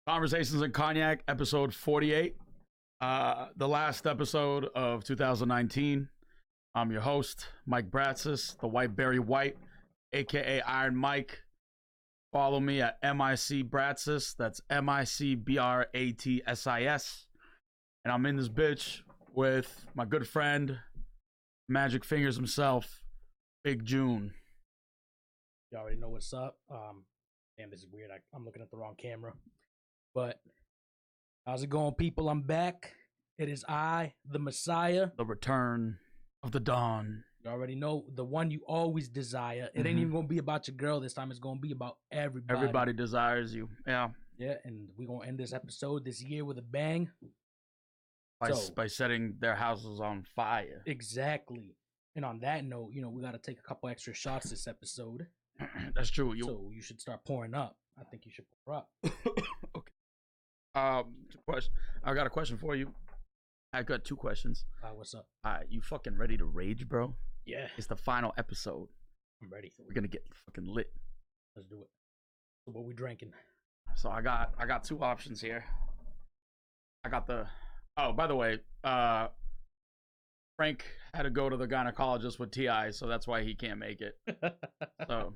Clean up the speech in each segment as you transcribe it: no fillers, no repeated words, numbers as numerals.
Conversations in Cognac, episode 48. The last episode of 2019. I'm your host, Mike Bratsis, the White Berry White, aka Iron Mike. Follow me at MIC Bratsis. That's MICBRATSIS. And I'm in this bitch with my good friend, Magic Fingers himself, Big June. You already know what's up. Damn, this is weird. I'm looking at the wrong camera. But how's it going, people? I'm back. It is I, the Messiah. The return of the dawn. You already know, the one you always desire. It ain't even gonna be about your girl this time. It's gonna be about everybody. Everybody desires you. Yeah. Yeah, and we're gonna end this episode this year with a bang. By setting their houses on fire. Exactly. And on that note, we gotta take a couple extra shots this episode. That's true. So you should start pouring up. I think you should pour up. Okay. Question. I got a question for you. I got two questions. What's up? You fucking ready to rage, bro? Yeah. It's the final episode. I'm ready. We're gonna get fucking lit. Let's do it. So what we drinking? So I got two options here. I got the. Oh, by the way, Frank had to go to the gynecologist with Ti, so that's why he can't make it. So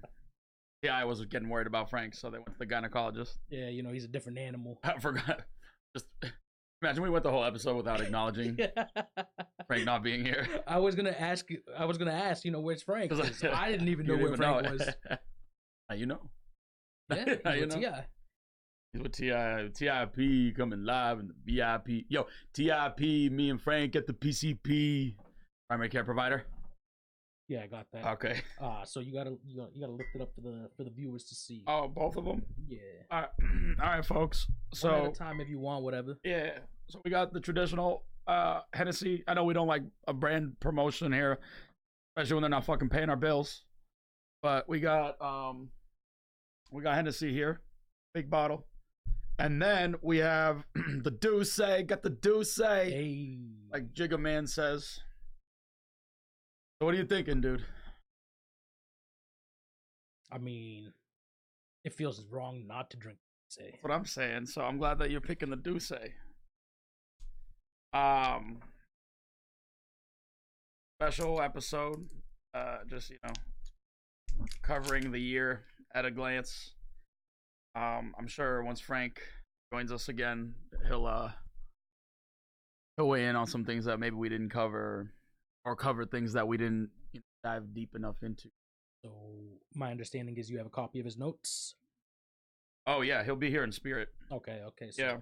Ti was getting worried about Frank, so they went to the gynecologist. Yeah, he's a different animal. I forgot. Just imagine we went the whole episode without acknowledging Frank not being here. I was gonna ask, where's Frank? 'Cause I didn't even know where Frank was. Now you know. Yeah, Now you know. T.I. He's with T.I. TIP coming live in the VIP. Yo, TIP, me and Frank at the PCP. Primary care provider. Yeah, I got that. Okay. So you gotta lift it up for the viewers to see. Oh, both of them. Yeah. All right, folks. So one at a time if you want, whatever. Yeah. So we got the traditional Hennessy. I know we don't like a brand promotion here, especially when they're not fucking paying our bills. But we got Hennessy here, big bottle. And then we have the Douce, got the Douce, Hey. like Jigga Man says. So what are you thinking, dude? I mean, it feels wrong not to drink. Say. That's what I'm saying. So I'm glad that you're picking the Douce. Special episode. Just covering the year at a glance. I'm sure once Frank joins us again, he'll weigh in on some things that maybe we didn't cover, or cover things that we didn't dive deep enough into. So my understanding is you have a copy of his notes. Oh yeah, he'll be here in spirit. Okay. So yeah,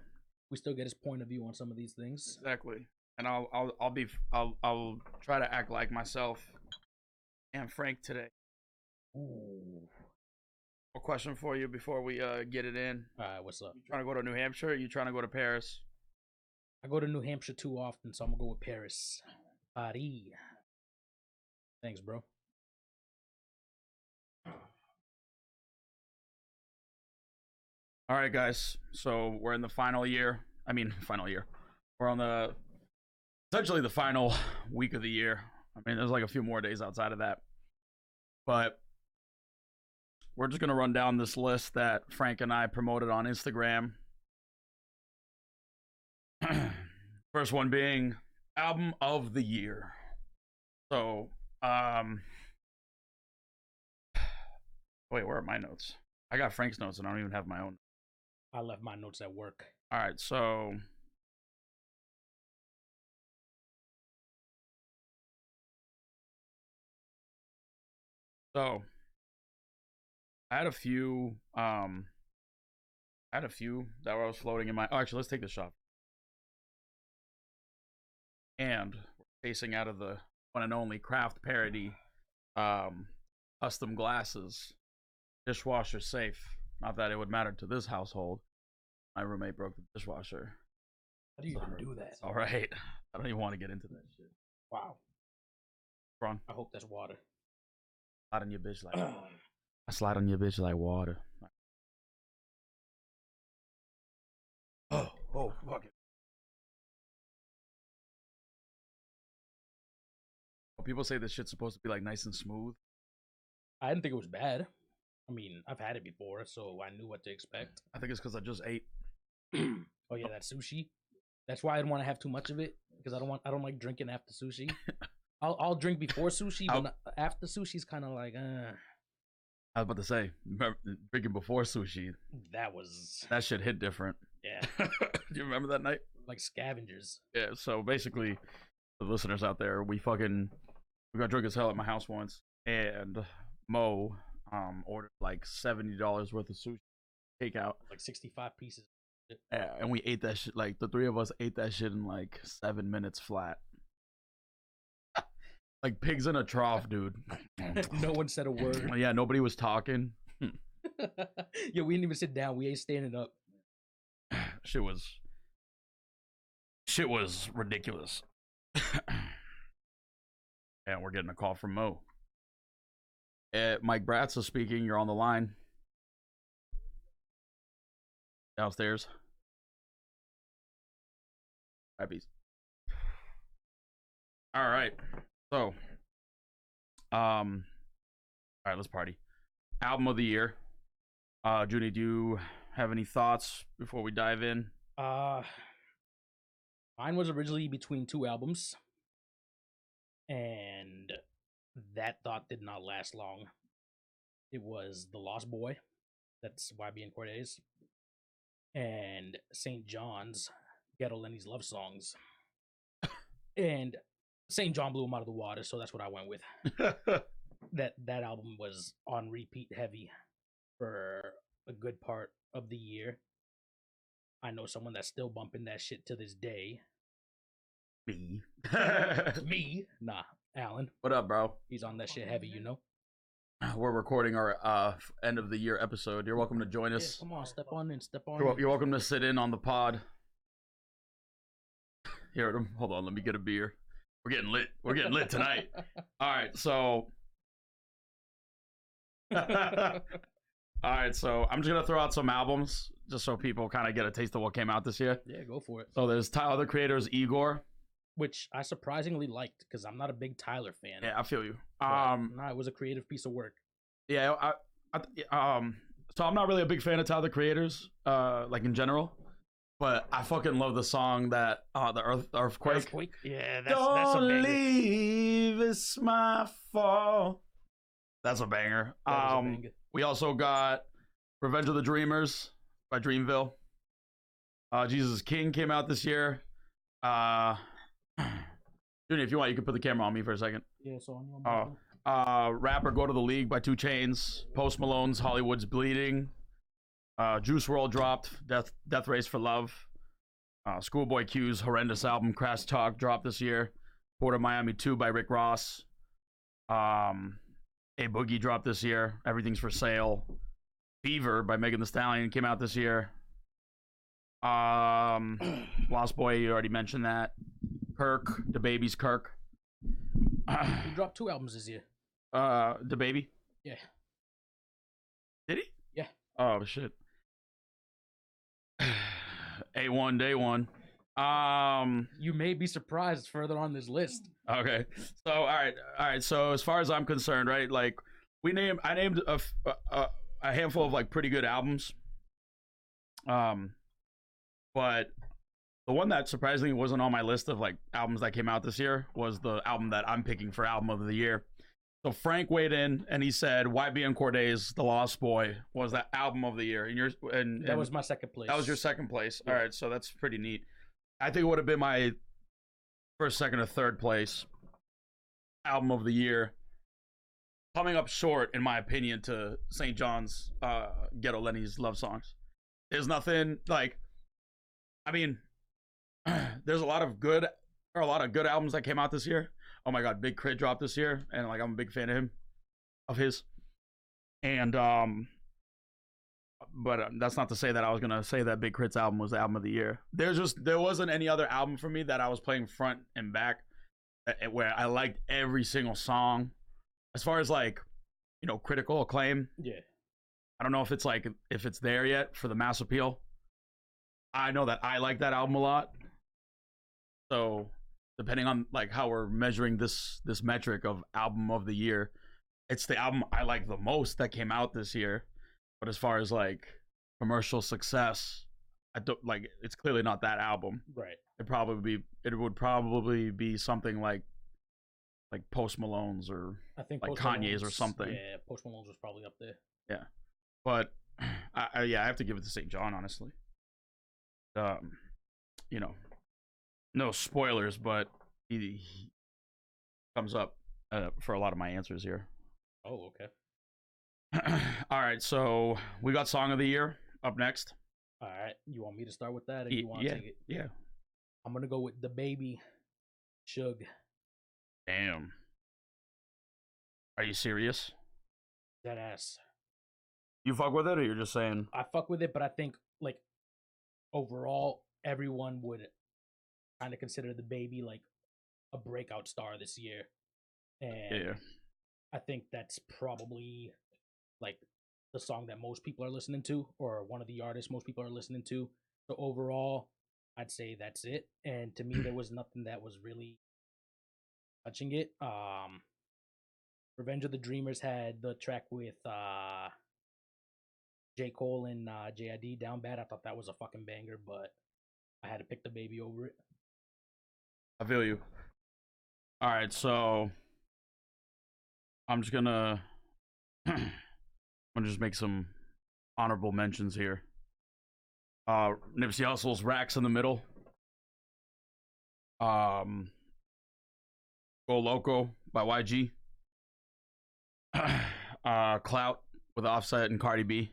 we still get his point of view on some of these things. Exactly. And I'll try to act like myself and Frank today. Ooh. A question for you before we get it in. What's up? You trying to go to New Hampshire, or you trying to go to Paris? I go to New Hampshire too often, so I'm gonna go with Paris. Paris. Thanks, bro. All right, guys. So we're in the final year. Final year. We're on essentially the final week of the year. There's like a few more days outside of that. But we're just going to run down this list that Frank and I promoted on Instagram. First one being album of the year. So, wait, where are my notes? I got Frank's notes and I don't even have my own. I left my notes at work. All right, so I had a few that was floating in my. Oh, actually, let's take the shot. And we're facing out of the one and only craft parody, custom glasses, dishwasher safe. Not that it would matter to this household. My roommate broke the dishwasher. How do you even do that? All right, I don't even want to get into that shit. Wow. Wrong. I hope that's water. Slide on your bitch like water. I slide on your bitch like water. Oh, fuck it. People say this shit's supposed to be like nice and smooth. I didn't think it was bad. I've had it before, so I knew what to expect. I think it's because I just ate. Oh yeah, that sushi. That's why I don't want to have too much of it because I don't like drinking after sushi. I'll drink before sushi, but after sushi is kind of like. I was about to say, drinking before sushi. That shit hit different. Yeah. Do you remember that night? Like scavengers. Yeah. So basically, the listeners out there, we got drunk as hell at my house once, and Mo ordered like $70 worth of sushi takeout, like 65 pieces. Yeah, and we ate that shit. Like the three of us ate that shit in like 7 minutes flat. Like pigs in a trough, dude. No one said a word. Yeah, nobody was talking. Yeah, we didn't even sit down. We ate standing up. Shit was ridiculous. And we're getting a call from Mo. Mike Bratz is speaking. You're on the line. Downstairs. Happy. All right. So, all right, let's party. Album of the year. Junie, do you have any thoughts before we dive in? Mine was originally between two albums, and that thought did not last long. It was The Lost Boy, that's YBN Cordae, and St. John's, Ghetto Lenny's Love Songs. And St. John blew him out of the water, so that's what I went with. That album was on repeat heavy for a good part of the year. I know someone that's still bumping that shit to this day. Me. Me? Nah, Alan. What up, bro? He's on that shit heavy, you know? We're recording our end of the year episode. You're welcome to join us. Yeah, come on, step on in. You're welcome to sit in on the pod. Here, hold on, let me get a beer. We're getting lit tonight. All right, so all right, so I'm just gonna throw out some albums just so people kind of get a taste of what came out this year. Yeah, go for it. So there's Tyler the Creator's Igor, which I surprisingly liked because I'm not a big Tyler fan. Yeah, I feel you. It was a creative piece of work. Yeah, so I'm not really a big fan of Tyler the Creator's, like in general. But I fucking love the song that the earthquake. Yeah, that's Don't a banger. Leave, it's my fault. That's a banger. We also got Revenge of the Dreamers by Dreamville. Jesus King came out this year. Junior, if you want, you can put the camera on me for a second. Yeah, so on you. Rapper Go to the League by 2 Chainz. Post Malone's Hollywood's Bleeding. Juice WRLD dropped Death Race for Love. Schoolboy Q's horrendous album Crash Talk dropped this year. Port of Miami 2 by Rick Ross. A Boogie dropped this year. Everything's for Sale. Fever by Megan Thee Stallion came out this year. Lost Boy, you already mentioned that. Kirk, DaBaby's Kirk. He dropped 2 albums this year. DaBaby? Yeah. Did he? Yeah. Oh shit. A1 Day 1. You may be surprised further on this list. Okay. So all right. So as far as I'm concerned, right, like I named a handful of like pretty good albums. But the one that surprisingly wasn't on my list of like albums that came out this year was the album that I'm picking for album of the year. So Frank weighed in and he said YBN Cordae's The Lost Boy was that album of the year. And that was my second place. That was your second place. Yeah. All right, so that's pretty neat. I think it would have been my first, second, or third place album of the year. Coming up short, in my opinion, to St. John's Ghetto Lenny's Love Songs. There's nothing like, I mean, there's a lot of good albums that came out this year. Oh my god, Big Crit dropped this year, and like I'm a big fan of his. And but that's not to say that I was gonna say that Big Crit's album was the album of the year. There wasn't any other album for me that I was playing front and back where I liked every single song. As far as like, critical acclaim. Yeah. I don't know if it's there yet for the mass appeal. I know that I like that album a lot. So depending on like how we're measuring this metric of album of the year, it's the album I like the most that came out this year. But as far as like commercial success, I don't like. It's clearly not that album. Right. It would probably be something like Post Malone's or I think like Post Kanye's or Malone's- something. Yeah, Post Malone's was probably up there. Yeah, but yeah, I have to give it to St. John, honestly. You know, no spoilers, but he comes up for a lot of my answers here. Oh, okay. All right, so we got Song of the Year up next. All right. You want me to start with that, or you want to Yeah, take it? yeah. I'm gonna go with the baby, Suge. Damn. Are you serious? That ass. You fuck with it, or you're just saying? I fuck with it, but I think like overall, everyone would kind of consider the baby like a breakout star this year, and Yeah. I think that's probably like the song that most people are listening to, or one of the artists most people are listening to. So overall, I'd say that's it. And to me, there was nothing that was really touching it. Revenge of the Dreamers had the track with J. Cole and JID, Down Bad. I thought that was a fucking banger, but I had to pick the baby over it. I feel you. All right, so I'm just gonna just make some honorable mentions here. Nipsey Hussle's Racks in the Middle. Go Loco by YG. Clout with Offset and Cardi B.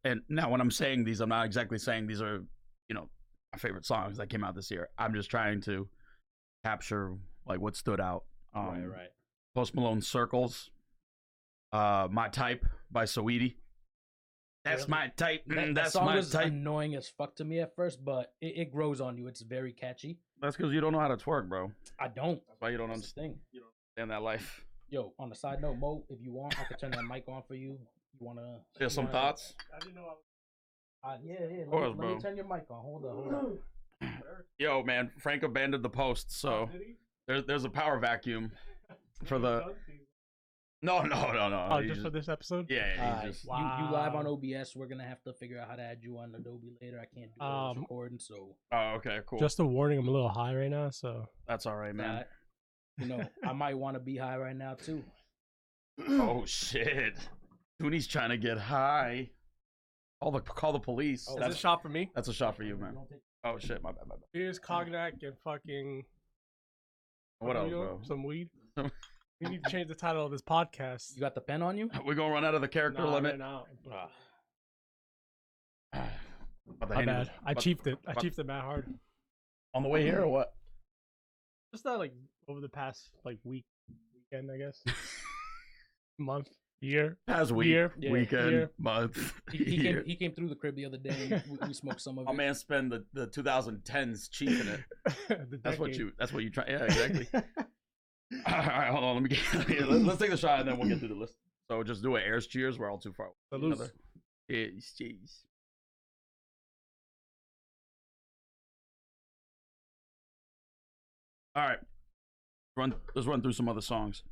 And now when I'm saying these, I'm not exactly saying these are, my favorite songs that came out this year. I'm just trying to capture like what stood out. Right. Post Malone Circles. My Type by Saweetie. That's Really? my type. That That's song my was type. annoying as fuck to me at first, but it grows on you. It's very catchy. That's because you don't know how to twerk, bro. I don't. That's why you don't That's the understand thing. that life. Yo, on the side note, Mo, if you want, I could turn that mic on for you. You wanna? There's some thoughts. I didn't know Yeah. course, Let bro. me turn your mic on. Hold on. Yo, man, Frank abandoned the post, so there's a power vacuum for the. No. Oh, He just for this episode? Yeah, he Alright, just. you live on Wow. OBS. We're gonna have to figure out how to add you on Adobe later. I can't do it. It's recording, so Oh, okay, cool. Just a warning, I'm a little high right now, so. That's all right, man. I might want to be high right now too. Oh shit, Tooney's trying to get high. Call the police. Oh, That's a shot for me. That's a shot for you, man. Oh shit, my bad. Here's cognac and fucking. What else, you know, bro? Some weed. We need to change the title of this podcast. You got the pen on you? We're gonna run out of the character Nah, limit. nah. But the My handy bad. was- I but- chiefed it. I but- chiefed it mad hard. on the way here or what? Just that, like, over the past, like, weekend, I guess. Month, year. Past week, Year. Yeah. weekend, Year. month, He year. came through the crib the other day. And we smoked some of My it. man spent the 2010s cheating it. The That's what decade. you try. Yeah, exactly. All right, hold on. Let me get. Let's take the shot and then we'll get through the list. So just do it. Airs cheers. We're all too far. Away from each Salute. other. Cheers. All right. Let's run through some other songs.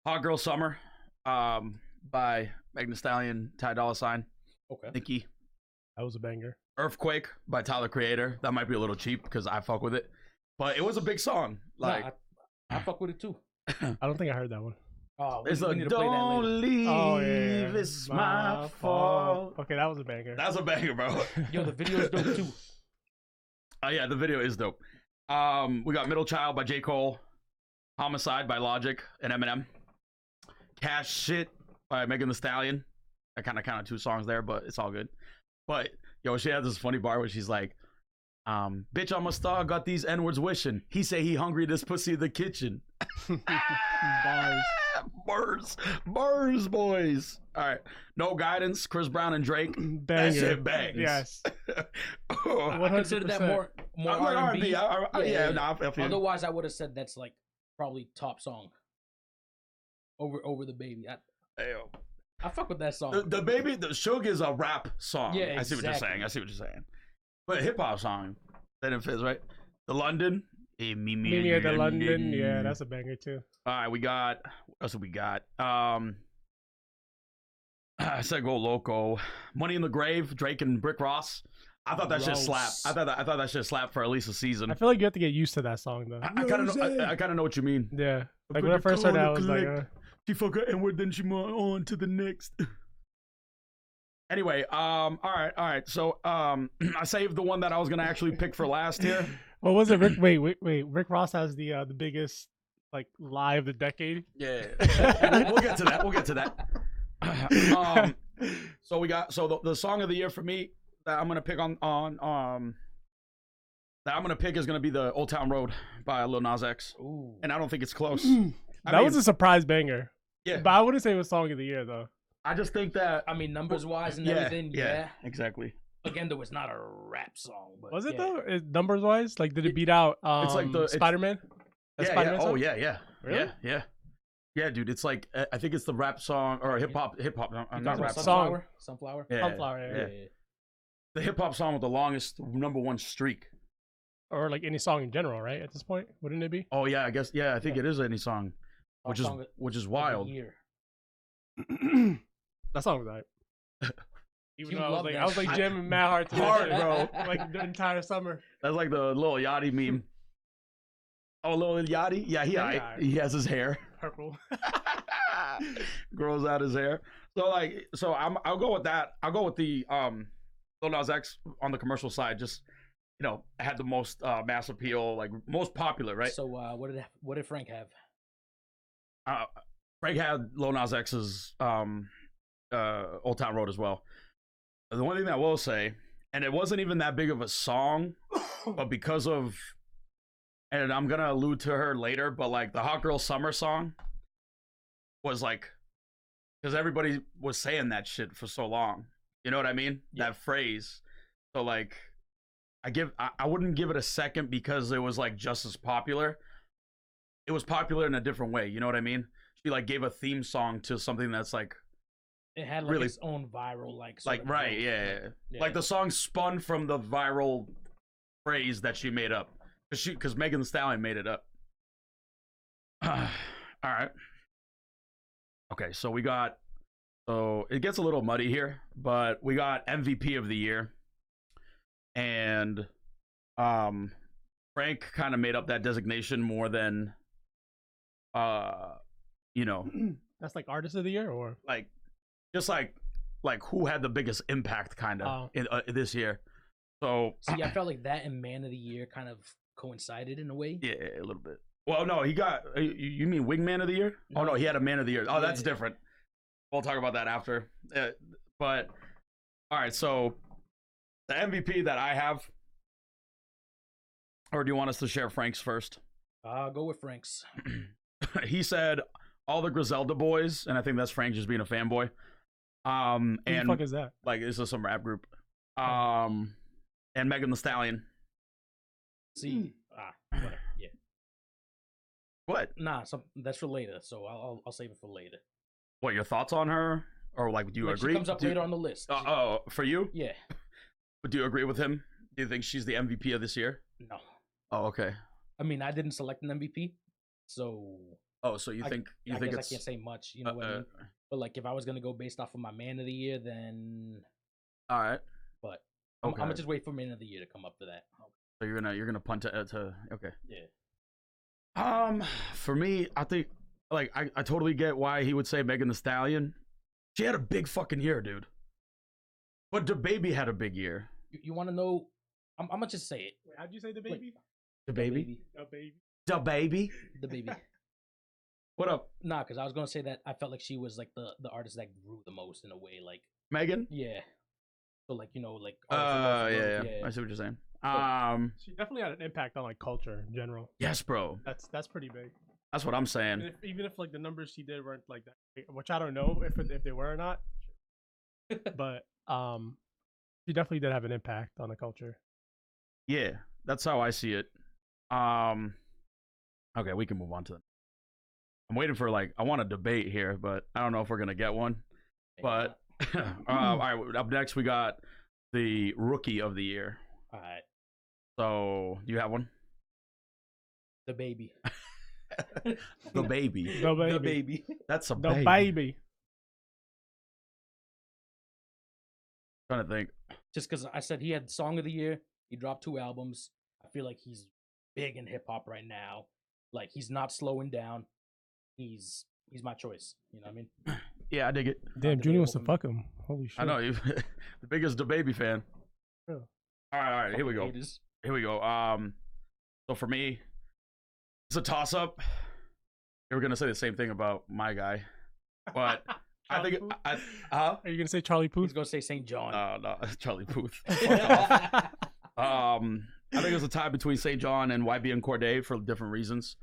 Hot Girl Summer, by Megan Thee Stallion, Ty Dolla $ign, Okay. Nicki. That was a banger. Earthquake by Tyler Creator. That might be a little cheap because I fuck with it, but it was a big song. Like, I fuck with it too. I don't think I heard that one. Oh, it's we like, need to play that later. don't leave, Oh, yeah. it's my fault. Okay, that was a banger. That's a banger, bro. Yo, the video is dope too. Oh yeah, the video is dope. We got Middle Child by J. Cole, Homicide by Logic and Eminem, Cash Shit by Megan Thee Stallion. I kind of two songs there, but it's all good. But yo, she has this funny bar where she's like, bitch, I'm a star, got these N-words wishing. He say he hungry, this pussy in the kitchen. Bars, boys. All right, No Guidance, Chris Brown and Drake. Banger. That shit bangs. Yes. I consider that 100%. more I'm like R&B. Yeah, nah, I feel you. Otherwise, I would have said that's like probably top song over the baby. Ayo. I fuck with that song. The baby, the Suge is a rap song. Yeah, I see what you're exactly. saying. I see what you're saying. But a hip hop song, then it fits, right? The London. Mimi at the London. Yeah, that's a banger too. All right, we got. What else have we got? I said Go Loco. Money in the Grave, Drake and Rick Ross. I thought that shit slapped. Gross. I thought that shit slapped for at least a season. I feel like you have to get used to that song though. I kind of know. I kind of know what you mean. Yeah, like when I first heard that, I was like, she fuck her N-word, then she moved on to the next. Anyway, all right. So, I saved the one that I was gonna actually pick for last here. what was it? Wait. Rick Ross has the biggest like lie of the decade. Yeah, we'll get to that. We'll get to that. So we got the song of the year for me that I'm gonna pick that I'm gonna pick is gonna be the Old Town Road by Lil Nas X, Ooh. and I don't think it's close. That was a surprise banger. Yeah, But I wouldn't say it was song of the year though. I just think that I mean, numbers wise and yeah, everything, yeah. exactly. Again, though, it's not a rap song, but Was it yeah. though? Numbers wise, like did it beat out it's like the- Spider Man? Yeah. Oh yeah. Really? Yeah, dude. It's like I think it's the rap song or hip hop. You Not talking rap about song. Sunflower? Yeah, Sunflower, yeah. The hip hop song with the longest #1 streak. Or like any song in general, right? At this point, wouldn't it be? Oh yeah, I guess. Yeah, I think Yeah. it is any song, which is Song of the wild. year. That song was alright. Even You though love that I was like shit. jamming mad hard to that Hard, shit, bro. Like the entire summer. That's like the Lil Yachty meme. Oh, Lil Yachty. Yeah, Yeah. he has his hair. Purple. Grows out his hair. So I'll go with that. I'll go with the Lil Nas X on the commercial side. Just had the most mass appeal, like most popular, right? So what did Frank have? Frank had Lil Nas X's Old Town Road as well. The one thing that I will say, and it wasn't even that big of a song, but because of, and I'm gonna allude to her later, but like the Hot Girl Summer song was like, because everybody was saying that shit for so long. You know what I mean? Yeah. That phrase. So like, I wouldn't give it a second because it was like just as popular. It was popular in a different way. You know what I mean? She like gave a theme song to something that's like It had like Really- its own viral sort of right, growth, yeah. yeah. Like the song spun from the viral phrase that she made up. Because Megan Thee Stallion made it up. All right. Okay, so it gets a little muddy here, but we got MVP of the year. And Frank kind of made up that designation more than That's like artist of the year, or like just like who had the biggest impact kind of in this year. So See, I felt like that and Man of the Year kind of coincided in a way. yeah, a little bit. Well, no, he got. You mean Wingman of the Year? Oh no, he had a Man of the Year. Oh, that's Yeah. different. We'll talk about that after. But all right, so the MVP that I have, or do you want us to share Frank's first? Go with Frank's. He said all the Griselda boys, and I think that's Frank just being a fanboy. who the And fuck is that? like this is some rap group. And Megan Thee Stallion. See, whatever. Yeah, What? nah, that's for later. So I'll save it for later. What, your thoughts on her? Or like, do you Like, agree? She comes up Do you- later on the list. Oh, for you? Yeah, But do you agree with him? Do you think she's the MVP of this year? no. Oh, okay. I mean, I didn't select an MVP, so Oh, so you I think guess it's I can't say much. You know what I mean? But like, if I was gonna go based off of my Man of the Year, then all right. but I'm Okay. gonna just wait for Man of the Year to come up for that. So you're gonna punt to okay. Yeah. For me, I think like I totally get why he would say Megan Thee Stallion. She had a big fucking year, dude. But DaBaby had a big year. You want to know? I'm gonna just say it. Wait, how'd you say the Wait. baby? DaBaby. A baby. DaBaby. The baby. What up, Nah, because I was gonna say that I felt like she was like the artist that grew the most in a way. Like, Megan? yeah. So like like. Yeah. artist I see what you're saying. She definitely had an impact on like culture in general. Yes, bro. That's pretty big. That's what I'm saying. Even if like the numbers she did weren't like that, which I don't know if they were or not, but she definitely did have an impact on the culture. Yeah, that's how I see it. Okay, we can move on to them. I'm waiting for I want a debate here, but I don't know if we're gonna get one. But all right, up next we got the Rookie of the Year. All right. So, do you have one? The baby. The Baby. The baby. The baby. That's a The baby. baby. Trying to think. Just because I said he had Song of the Year, he dropped 2 albums. I feel like he's big in hip hop right now. Like he's not slowing down. He's my choice. You know what I mean? Yeah, I dig it. Damn, Junior wants to debatable. fuck him. Holy shit. I know you, the biggest DaBaby fan. Yeah. All right, here we go. Haters. Here we go. So for me, it's a toss up. You were gonna say the same thing about my guy, but I Charlie think Puth? huh? Are you gonna say Charlie He's Puth? gonna say St. John. No, Charlie Puth. Fuck off. I think it's a tie between St. John and YBN Cordae for different reasons.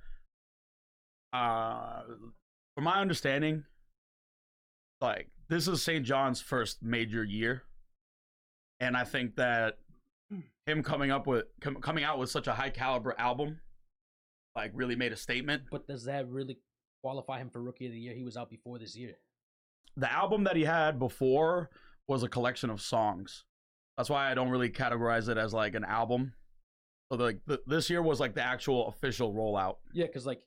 From my understanding, like this is St. John's first major year, and I think that him coming out with such a high caliber album, like really made a statement. But does that really qualify him for Rookie of the Year? He was out before this year. The album that he had before was a collection of songs. That's why I don't really categorize it as like an album. So this year was like the actual official rollout. Yeah, because like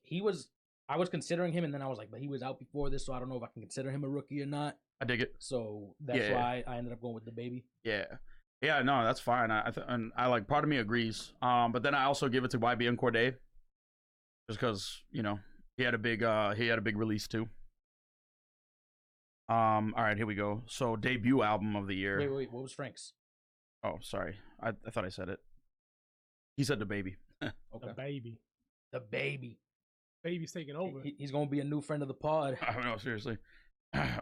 I was considering him, and then I was like, but he was out before this, so I don't know if I can consider him a rookie or not. I dig it. So that's Yeah. why I ended up going with DaBaby. Yeah, no, that's fine. And I like part of me agrees. But then I also give it to YBN Cordae, just because he had a big release too. All right, here we go. So debut album of the year. Wait, what was Frank's? Oh, sorry, I thought I said it. He said DaBaby. Okay, The baby. DaBaby. Baby's taking over. He's gonna be a new friend of the pod. I don't know, seriously.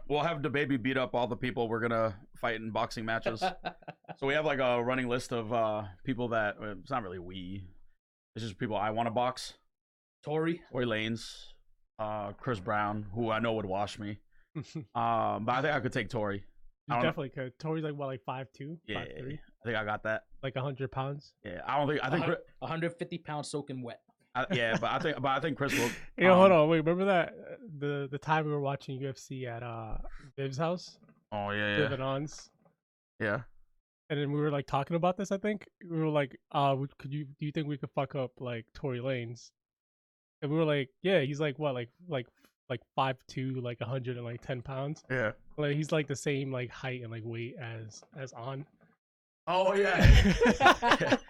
We'll have DaBaby beat up all the people we're gonna fight in boxing matches. So we have like a running list of people that it's not really it's just people I want to box. Tory. Tory Lanez, Chris Brown, who I know would wash me. But I think I could take Tory. You definitely could. Tory's like what, like 5'2", Yeah, 5'3", I think I got that. like 100 pounds. Yeah, I think 150 pounds soaking wet. but I think Chris will. Yo, hold on, wait. Remember that the time we were watching UFC at Viv's house, Oh yeah, Viv and Ons, yeah. and then we were like talking about this. I think we were like, do you think we could fuck up like Tory Lanez? And we were like, yeah. He's like what, like 5'2", like 110 pounds. Yeah. Like he's like the same like height and like weight as On. Oh yeah.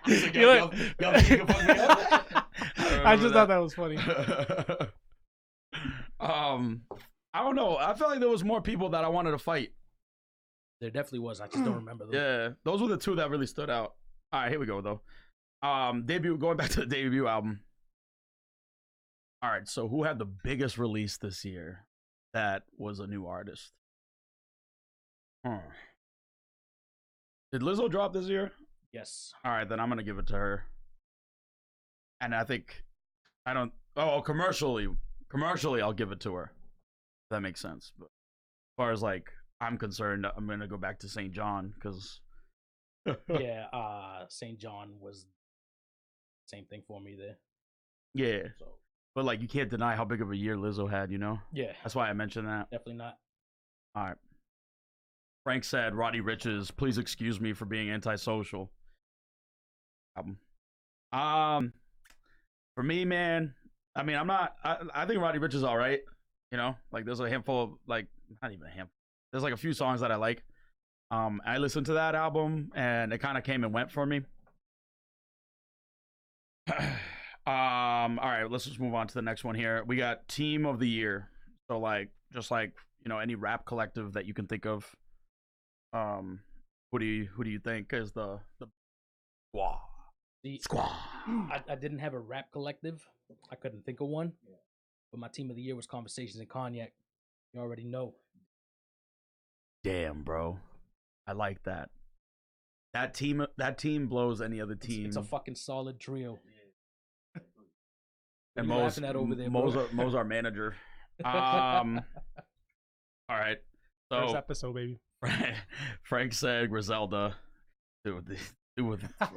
He's like, You're yo, think you can fuck me up? I just thought that was funny. I don't know. I felt like there was more people that I wanted to fight. There definitely was. I just don't remember them. Yeah, those were the two that really stood out. All right, here we go though. Going back to the debut album. All right, so who had the biggest release this year that was a new artist? Did Lizzo drop this year? Yes. All right, then I'm gonna give it to her. And I think commercially, I'll give it to her. If that makes sense. But as far as like I'm concerned, I'm gonna go back to St. John because Yeah. St. John was same thing for me there. yeah. So But like you can't deny how big of a year Lizzo had, yeah, That's why I mentioned that. definitely not. All right. Frank said, Roddy Rich's, please excuse me for being antisocial. Album. For me, man, I mean, I think Roddy Ricch is all right. Like there's a handful of like, not even a handful. There's like a few songs that I like. I listened to that album and it kind of came and went for me. All right, let's just move on to the next one here. We got Team of the Year. So like, just like, any rap collective that you can think of. Who do you think is the squad? See, Squad. I didn't have a rap collective. I couldn't think of one. But my team of the year was Conversations and Cognac. You already know. Damn, bro. I like that. That team blows any other team. It's a fucking solid trio. And What are you laughing at over there, bro? Mo's our manager. All right. First So episode, baby. Frank said Griselda. Dude,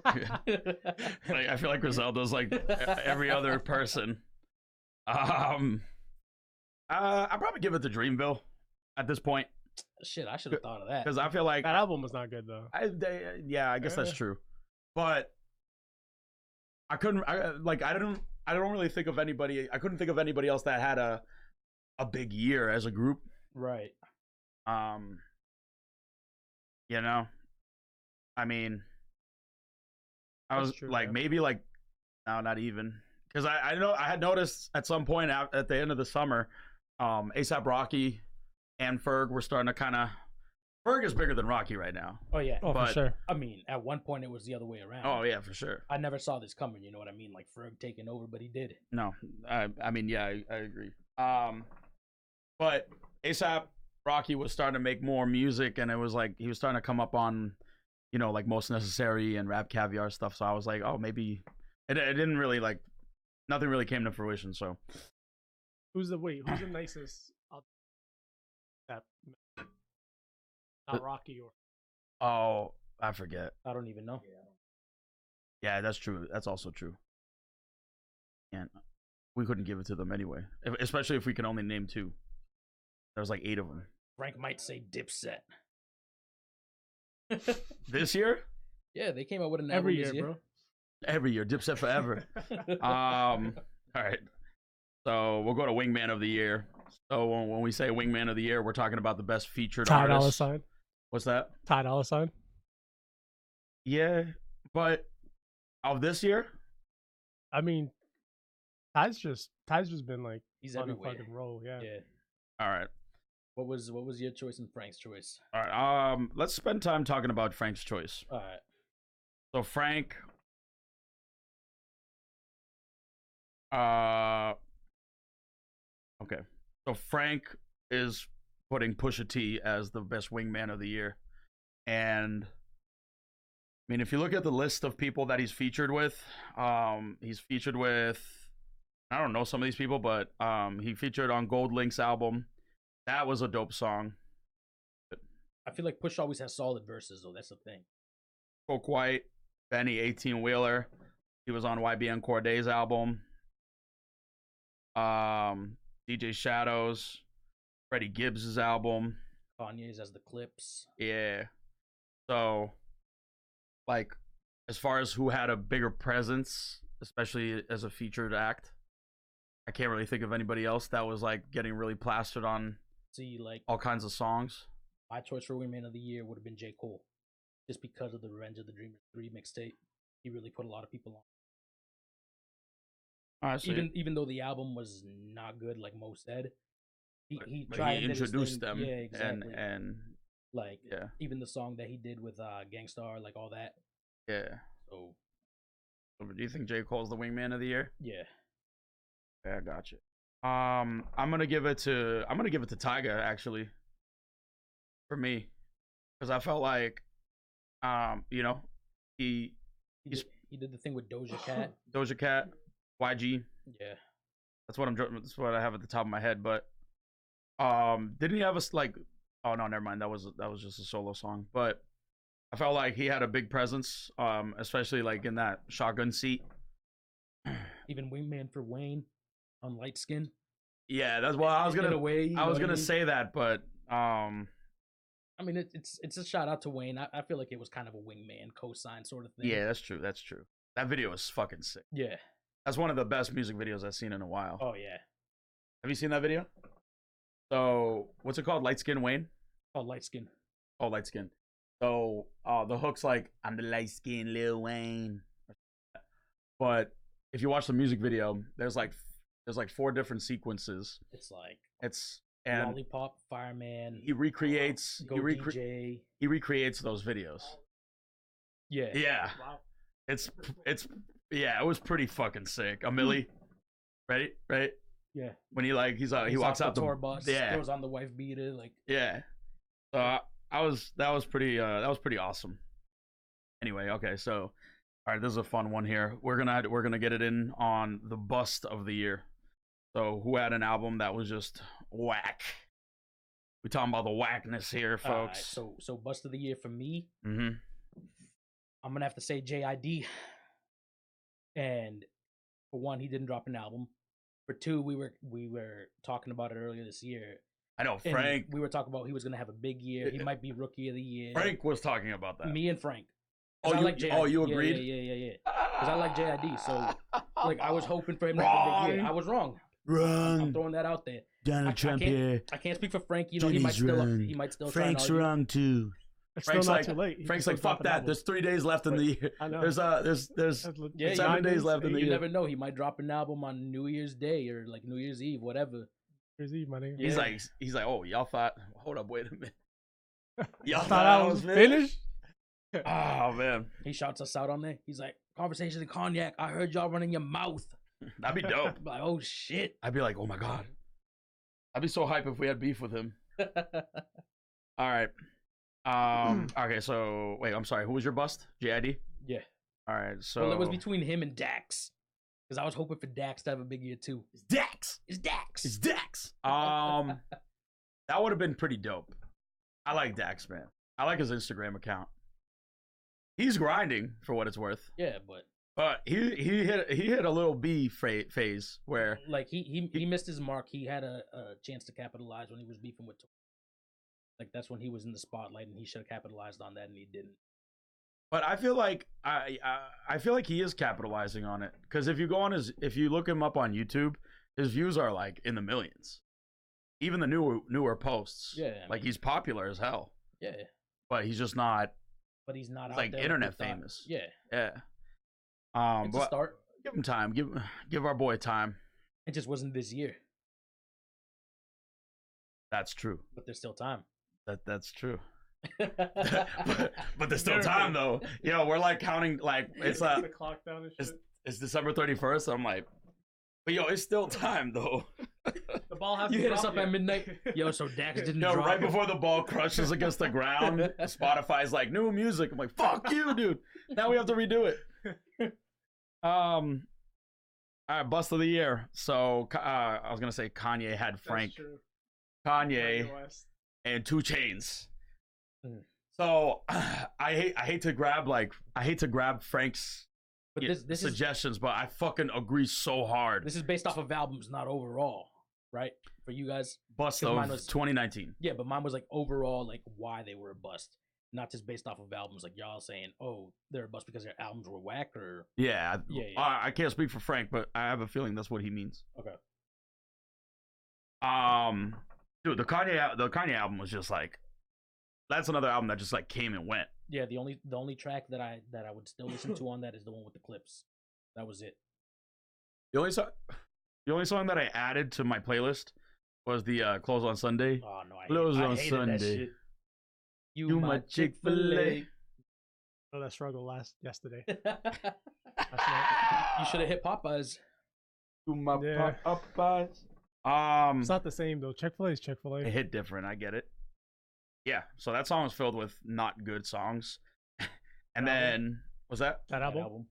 I feel like Griselda's like every other person. I'd probably give it to Dreamville at this point Shit, I should have thought of that. because I feel like That album was not good though. I guess that's true, but I don't really think of anybody. I couldn't think of anybody else that had a big year as a group. Right. I mean, I That's was true, like yeah. maybe like no, not even because I know I had noticed at some point at the end of the summer, ASAP Rocky and Ferg were starting to kind of. Ferg is bigger than Rocky right now. Oh yeah. Oh, But- for sure. I mean, at one point it was the other way around. Oh yeah, for sure. I never saw this coming. You know what I mean? Like Ferg taking over, but he did. No, I mean, yeah, I agree. But ASAP Rocky was starting to make more music, and it was like he was starting to come up on, you know, like Most Necessary and Rap Caviar stuff. So I was like, oh, maybe it didn't really like nothing really came to fruition. So Who's the nicest? That not Rocky or oh, I forget. I don't even know. Yeah, that's true. That's also true. And we couldn't give it to them anyway, especially if we can only name two. There was like 8 of them Frank might say Dipset. this year. Yeah, they came out with an every album year, this bro. Every year, Dipset forever. All right. So we'll go to Wingman of the Year. So when we say Wingman of the Year, we're talking about the best featured Ty Dolla artist. Sign. What's that? Ty Dolla Sign. Yeah, but of this year, I mean, Ty's just been like He's on a everywhere. fucking roll. Yeah. Yeah. all right, What was your choice and Frank's choice? all right. Let's spend time talking about Frank's choice. All right. So Frank, okay. So Frank is putting Pusha T as the best Wingman of the Year, and I mean, if you look at the list of people that he's featured with, he's featured with, I don't know some of these people, but he featured on Gold Link's album. That was a dope song. I feel like Push always has solid verses, though. That's the thing. Coke White, Benny 18 Wheeler. He was on YBN Corday's album. DJ Shadows, Freddie Gibbs' album. Kanye's as the Clips. Yeah. So, like, as far as who had a bigger presence, especially as a featured act, I can't really think of anybody else that was like getting really plastered on See, like all kinds of songs. my choice for Wingman of the Year would have been J. Cole, just because of the Revenge of the Dreamers 3 mixtape. He really put a lot of people on. I see. Even though the album was not good, like Mo said, he But tried he and did his introduced thing. them, Yeah, exactly. and like yeah, even the song that he did with Gangstar, like all that. yeah. So So do you think J. Cole's the Wingman of the Year? yeah, Yeah, I got you. I'm gonna give it to Tyga actually. For me, because I felt like, you know, he did the thing with Doja Cat. Doja Cat, YG. Yeah, That's what I have at the top of my head. But didn't he have like? Oh no, never mind. That was just a solo song. But I felt like he had a big presence, especially like in that shotgun seat. even Wingman for Wayne on Light Skin. Yeah, that's what I was In gonna. a way, you I know was what gonna mean? say that, but I mean, it's a shout out to Wayne. I feel like it was kind of a Wingman co-sign sort of thing. yeah, that's true. That's true. That video is fucking sick. Yeah. That's one of the best music videos I've seen in a while. Oh yeah. Have you seen that video? So what's it called? Light Skin Wayne? Oh, Light Skin. Oh, Light Skin. So the hook's like, I'm the light skin Lil Wayne. But if you watch the music video, there's like 4 different sequences. It's like And Lollipop, Fireman. he recreates Go DJ. he recreates those videos. Yeah. Yeah. Wow. It's yeah, it was pretty fucking sick. A Millie. Right? Yeah. When he walks out the the tour bus. Yeah. Goes on the wife beater. Like. Yeah. So that was pretty awesome. Anyway, okay, so all right, this is a fun one here. We're gonna get it in on the bust of the year. So who had an album that was just whack? We talking about the whackness here, folks. Alright, so bust of the year for me. Mm-hmm. I'm gonna have to say JID. And for one, he didn't drop an album. For two, we were talking about it earlier this year. I know And Frank. we were talking about he was gonna have a big year. He might be rookie of the year. Frank was talking about that. Me and Frank. Oh, 'Cause I you- like JID. oh, you Yeah, agreed? Yeah. Because I like JID. So like I was hoping for him to have a big year. Wrong. I was wrong. I'm Wrong. throwing that out there. Donald I Trump can't- here. I can't speak for Frank. You know, he might still try and argue. wrong too. It's Frank's still not like, too late. He can Frank's still like, drop fuck an that. album. There's 3 days left in the year. I know. There's That's 7 days left in the You year. never know. He might drop an album on New Year's Day or like New Year's Eve, whatever. Here's Eve, my nigga. He's like, oh, y'all thought? Hold up, wait a minute. Y'all thought I was finished? Oh man, He shouts us out on there. He's like, "Conversation and cognac. I heard y'all running your mouth." that'd be dope. I'm like, oh shit. I'd be like, oh my god, I'd be so hype if we had beef with him. All right. Okay. So wait, I'm sorry. Who was your bust? JID. Yeah. All right. So Well, it was between him and Dax. Because I was hoping for Dax to have a big year too. It's Dax. It's Dax. It's Dax. That would have been pretty dope. I like Dax, man. I like his Instagram account. He's grinding for what it's worth. Yeah, But he hit a little B phase where like he missed his mark. He had a chance to capitalize when he was beefing with. Like that's when he was in the spotlight, and he should have capitalized on that, and he didn't. But I feel like I feel like he is capitalizing on it because if you look him up on YouTube, his views are like in the millions. Even the newer posts, Yeah, like he's popular as hell. Yeah, But he's just not but he's not out like there internet we thought. famous. Yeah, Yeah. it's a But start. give him time. Give our boy time. It just wasn't this year, That's true. but there's still time. That's true. but there's still time though. Yo, we're like counting like it's the clock down and shit. it's December 31st. I'm like, but yo, it's still time though. The ball has You to hit us drop up at yet. midnight. Yo, so Dax didn't Yo, drop. right before the ball crushes against the ground, Spotify's like new music. I'm like, fuck you, dude. Now we have to redo it. All right, bust of the year. So I was gonna say Kanye had That's Frank, true. Kanye, Kanye West. and 2 Chainz. Mm. So I hate to grab Frank's But this is suggestions, but I fucking agree so hard. this is based off of albums, not overall, right? For you guys, Bust 'cause of mine was- 2019. yeah, but mine was like overall, like why they were a bust, not just based off of albums. Like y'all saying, oh, they're a bust because their albums were whack, or Yeah, Yeah. I can't speak for Frank, but I have a feeling that's what he means. okay, Dude, the Kanye album was just like, that's another album that just like came and went. yeah. The only track that I would still listen to on that is the one with the clips. That was it. The only song that I added to my playlist was the Close on Sunday. Oh no, Close I on hated Sunday. that shit. You my Chick-fil-A. Oh, that struggle yesterday. You should have hit Popeyes. You my Yeah. Popeyes. It's not the same though. Chick-fil-A is It Chick-fil-A. hit different. I get it. Yeah, so that song was filled with not good songs. And then was that That album?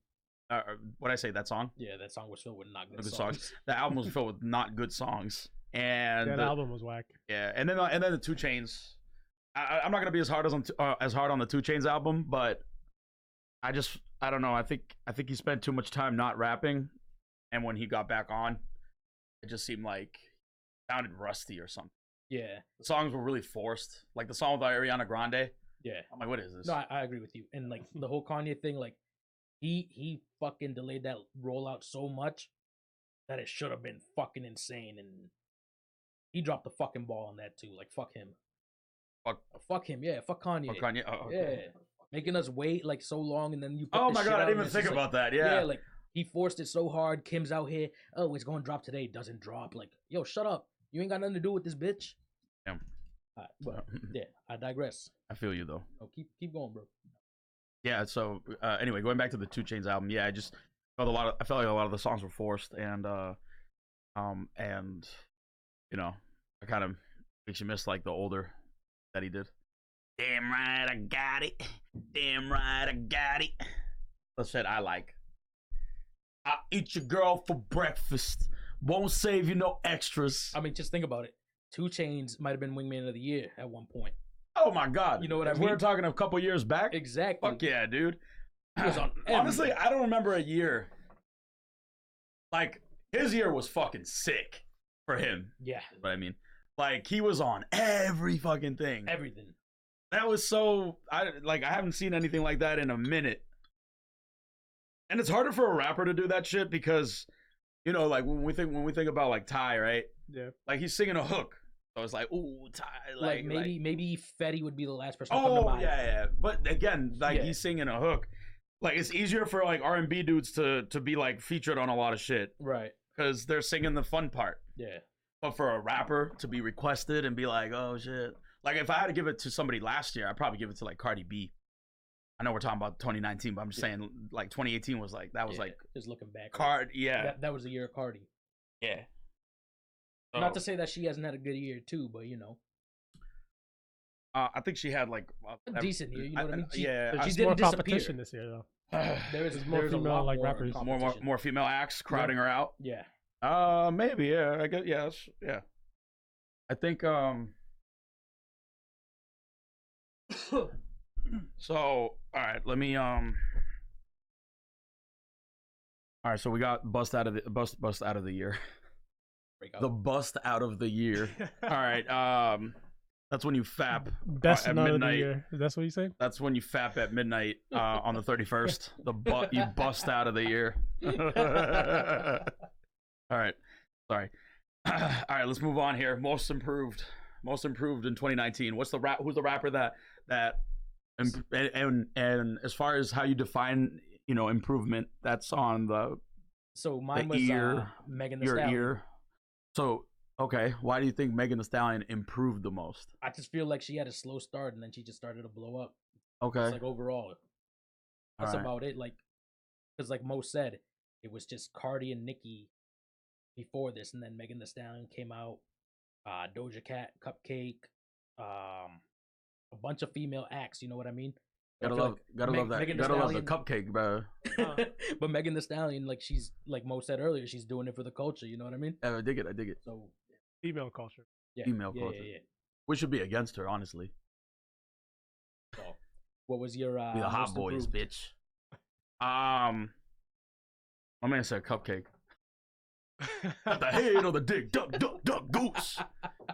what I say? That song? Yeah, that song was filled with not good Good songs. songs. The album was filled with not good songs. And That album was whack. yeah, and then the 2 Chainz. I'm not gonna be as hard on the 2 Chainz album, but I don't know. I think he spent too much time not rapping, and when he got back on, it just seemed like it sounded rusty or something. Yeah, The songs were really forced, like the song with Ariana Grande. yeah. I'm like, what is this? No, I agree with you. And like the whole Kanye thing, like he fucking delayed that rollout so much that it should have been fucking insane, and he dropped the fucking ball on that too. Like fuck him. Fuck him. Yeah, fuck Kanye. Oh, Kanye. Oh, okay. Yeah, making us wait like so long, and then you. Put Oh this my shit god, I out, didn't and even it's think just about like, that. Yeah. like he forced it so hard. Kim's out here. Oh, it's going to drop today. Doesn't drop. Like, yo, shut up. You ain't got nothing to do with this bitch. Yeah. But yeah, I digress. I feel you though. Oh, keep going, bro. Yeah. So anyway, going back to the 2 Chainz album, yeah, I felt like a lot of the songs were forced, and you know, it kind of makes you miss like the older that he did. Damn right, I got it. Damn right, I got it. That's shit I like. I eat your girl for breakfast. Won't save you no extras. I mean, just think about it. 2 Chainz might have been Wingman of the Year at one point. Oh my god. You know what I If mean? We're talking a couple years back. Exactly. Fuck yeah, dude. He was on Honestly, everything. I don't remember a year. Like, his year was fucking sick for him. Yeah, But I mean, like, he was on every fucking thing. everything. That was so, I haven't seen anything like that in a minute. And it's harder for a rapper to do that shit because, you know, like when we think about like Ty, right? Yeah. Like he's singing a hook. So it's like, ooh, Ty, Like maybe Fetty would be the last person to come to oh mind. yeah. But again, like Yeah. he's singing a hook. Like it's easier for like R&B dudes to be like featured on a lot of shit Right. because they're singing the fun part. Yeah. But for a rapper to be requested and be like, oh shit. Like if I had to give it to somebody last year, I'd probably give it to like Cardi B. I know we're talking about 2019, but I'm just saying like 2018 was like that was like just looking back. that was the year of Cardi. yeah. Not to say that she hasn't had a good year too, but you know, I think she had like a decent year. You know what I mean? Yeah, she There's didn't more disappear. competition this year, though. There's more a female, lot like, more rappers. competition. more female acts crowding her out. Yeah. Maybe, yeah. I guess, yeah. I think so all right, let me all right, so we got bust out of the year. The bust out of the year. All right, that's when you fap Best at night of the midnight. year. That's what you say? That's when you fap at midnight on the 31st. You bust out of the year. All right. Sorry. All right, let's move on here. Most improved in 2019. Who's the rapper that and as far as how you define, improvement, that's on So mine was Megan Thee your Stallion. ear. So, okay, why do you think Megan Thee Stallion improved the most? I just feel like she had a slow start and then she just started to blow up. Okay. It's like overall. That's All right. about it. Like, because like Mo said, it was just Cardi and Nicki before this, and then Megan Thee Stallion came out, Doja Cat, Cupcake, a bunch of female acts. You know what I mean? I Gotta feel love that. Megan Thee Gotta love the Stallion- cupcake, bro. But Megan Thee Stallion, like she's like Mo said earlier, she's doing it for the culture. You know what I mean? I dig it. So Female culture. yeah, Female yeah, culture. Yeah. We should be against her, honestly. So, what was your We the hot most boys, improved? bitch. My man said cupcake. Got the head on the dick, duck, goose.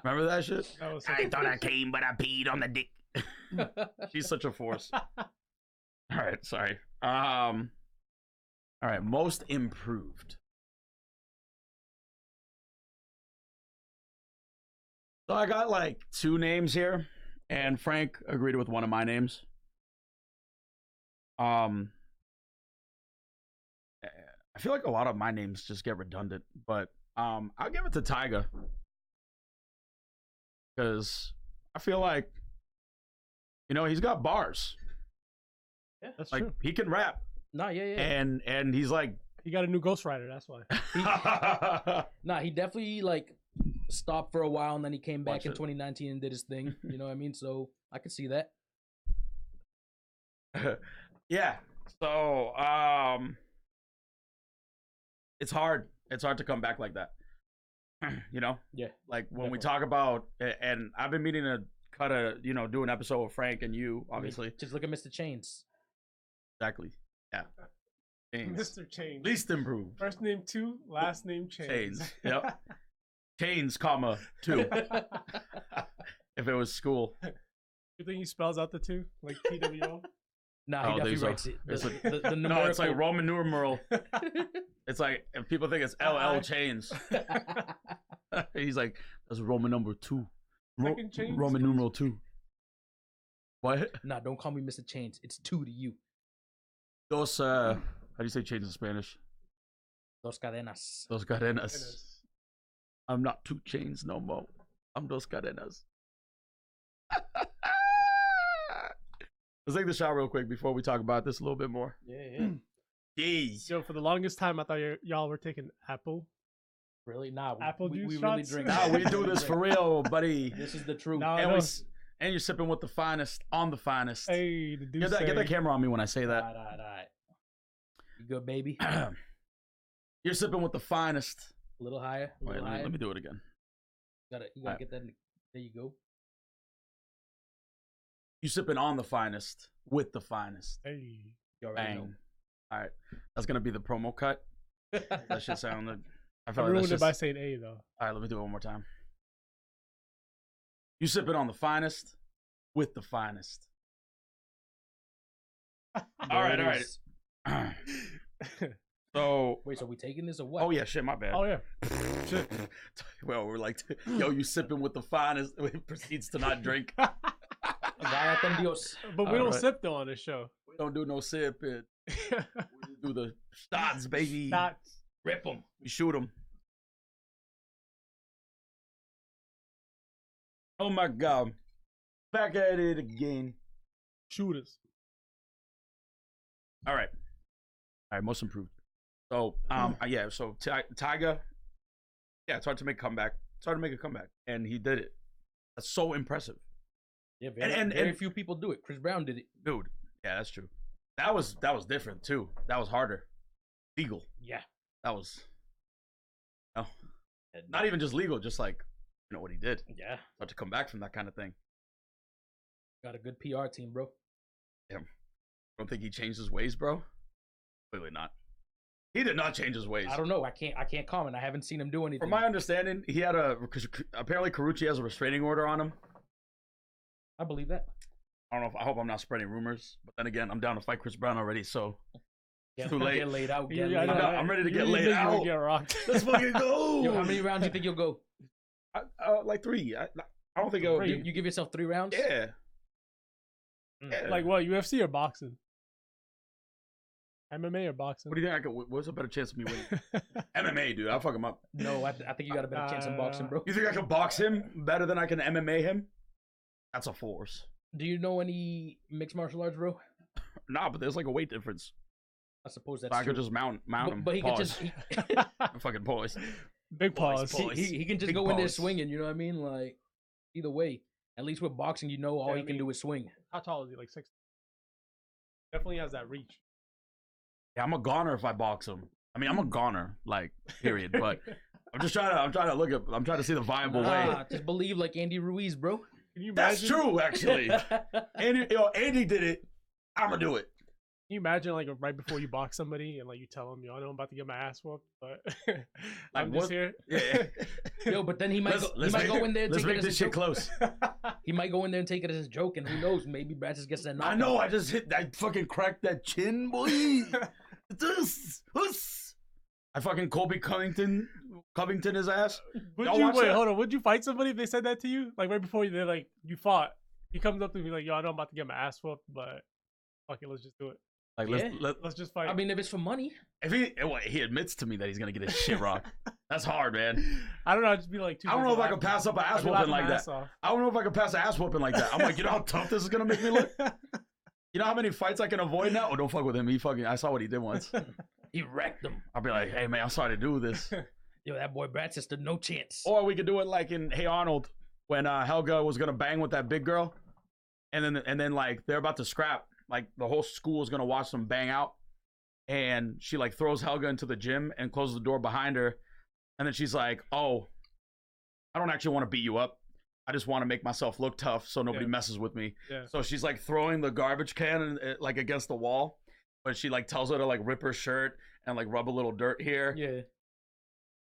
Remember that shit? That was I thought I came, but I peed on the dick. She's such a force. All right, sorry. All right, most improved. So I got like two names here, and Frank agreed with one of my names. I feel like a lot of my names just get redundant, but I'll give it to Tyga because I feel like he's got bars. Yeah, That's Like true. he can rap, nah, yeah. and he's like, He got a new ghostwriter, that's why. Nah, he definitely like stopped for a while and then he came back Watch in it. 2019 and did his thing. You know what I mean? So I could see that. yeah. So it's hard. It's hard to come back like that. Yeah. Like when we Definitely. talk about, and I've been meaning to do an episode with Frank and you, obviously. Just look at Mr. Chains. Exactly. Yeah. Chains. Mr. Chains. Least improved. First name 2, last name Chains. Chains. Yep. Chains, comma 2. If it was school. You think he spells out the 2? Like TWO? Nah, Oh, he definitely there's a- writes it. there's The No, it's like numerical- Roman numeral. It's like if people think it's LL Chains. He's like, that's Roman number 2. Second Chains, Roman please? numeral 2. What? Nah, don't call me Mr. Chains. It's 2 to you. Those how do you say chains in Spanish? Dos cadenas. Dos cadenas. I'm not 2 chains no more. I'm dos cadenas. Let's take the shot real quick before we talk about this a little bit more. Yeah. Jeez. Yo, for the longest time, I thought y'all were taking apple. Really? Nah. Apple we juice really shots? drink. Now we do this for real, buddy. This is the truth. Now I And know. and you're sipping with the finest on the finest. Hey, the dude Get that camera on me when I say that. Alright. You good, baby? You're sipping with the finest. A little higher. A Wait, little higher. let me do it again. You gotta Alright. get that. There you go. You sipping on the finest with the finest. Hey. You already Bang. All right, that's gonna be the promo cut. know. That shit sounded. I I felt like ruined that's it just. by saying A, though. All right, let me do it one more time. You sipping on the finest with the finest. All right. There it is. So, Wait, so we taking this or what? oh yeah, shit, my bad. Oh yeah. Shit. Well, we're like, yo, you sipping with the finest. Proceeds to not drink. Vaya con Dios. But we don't Alright. sip though on this show. We don't do no sipping. We do the shots, baby. Shots. Rip them. We shoot them. Oh my god. Back at it again. Shooters. All right. All right, most improved. So, yeah, so Tyga, yeah, it's hard to make a comeback. It's hard to make a comeback. And he did it. That's so impressive. Yeah, And- very few people do it. Chris Brown did it. Dude, yeah, that's true. That was different too. That was harder. Legal. Yeah. That was not even just legal, just like, you know what he did. Yeah. Hard to come back from that kind of thing. Got a good PR team, bro. Don't think he changed his ways, bro? Clearly not. He did not change his ways. I don't know. I can't comment. I haven't seen him do anything. From my understanding, he had apparently Carucci has a restraining order on him. I believe that. I don't know I hope I'm not spreading rumors, but then again, I'm down to fight Chris Brown already, so Get, too late. Get laid out. Get Yeah, laid I know, out. I'm ready to you get think laid you're gonna out. Get rocked. let's fucking go. Yo, how many rounds do you think you'll go? Like 3. I don't think You, it'll. you give yourself 3 rounds? Yeah. Mm. Yeah. Like what? UFC or boxing? MMA or boxing? What do you think I could? What's a better chance of me winning? MMA, dude. I'll fuck him up. No, I think you got a better chance in boxing, bro. You think I can box him better than I can MMA him? That's a force. Do you know any mixed martial arts, bro? Nah, but there's like a weight difference. I suppose So that's I true. could just mount him. But he could Pause. just Fucking pause. Big pause. Boys. he can just Big go in there pause. swinging. You know what I mean? Like either way. At least with boxing, you know all Yeah, he I can mean- do is swing. How tall is he? Like 6? Definitely has that reach. Yeah, I'm a goner if I box him. I mean, I'm a goner, like period. But I'm trying to see the viable way. Nah, just believe like Andy Ruiz, bro. Can you That's imagine? true, actually. Andy did it. I'ma do it. Can you imagine like right before you box somebody and like you tell them, yo, I know I'm about to get my ass whooped, but I'm just what? here. Yeah. Yo, but then he might go in there and Let's take it make as this a shit joke. close. He might go in there and take it as a joke, and who knows? Maybe Brad just gets that knockout. I know. I just hit that fucking cracked that chin, boy. I fucking Colby Covington his ass. Would Y'all you watch wait? that? Hold on. Would you fight somebody if they said that to you? Like right before they're like you fought. He comes up to me like, yo, I know I'm about to get my ass whooped, but fuck it, let's just do it. Like Yeah. Let's just fight. I mean, if it's for money, if he admits to me that he's gonna get his shit rocked. That's hard, man. I don't know. I'd just be like, I don't know if I could pass up an ass whooping like that. I don't know if I could pass an ass whooping like that. I'm like, you know how tough this is gonna make me look? You know how many fights I can avoid now? Oh, don't fuck with him. I saw what he did once. he wrecked him. I'll be like, hey man, I'm sorry to do this. Yo, that boy Brad sister, no chance. Or we could do it like in Hey Arnold when Helga was gonna bang with that big girl, and then like they're about to scrap. Like the whole school is gonna watch them bang out, and she like throws Helga into the gym and closes the door behind her, and then she's like, "Oh, I don't actually want to beat you up. I just want to make myself look tough so nobody messes with me." Yeah. So she's like throwing the garbage can like against the wall, but she like tells her to like rip her shirt and like rub a little dirt here. Yeah.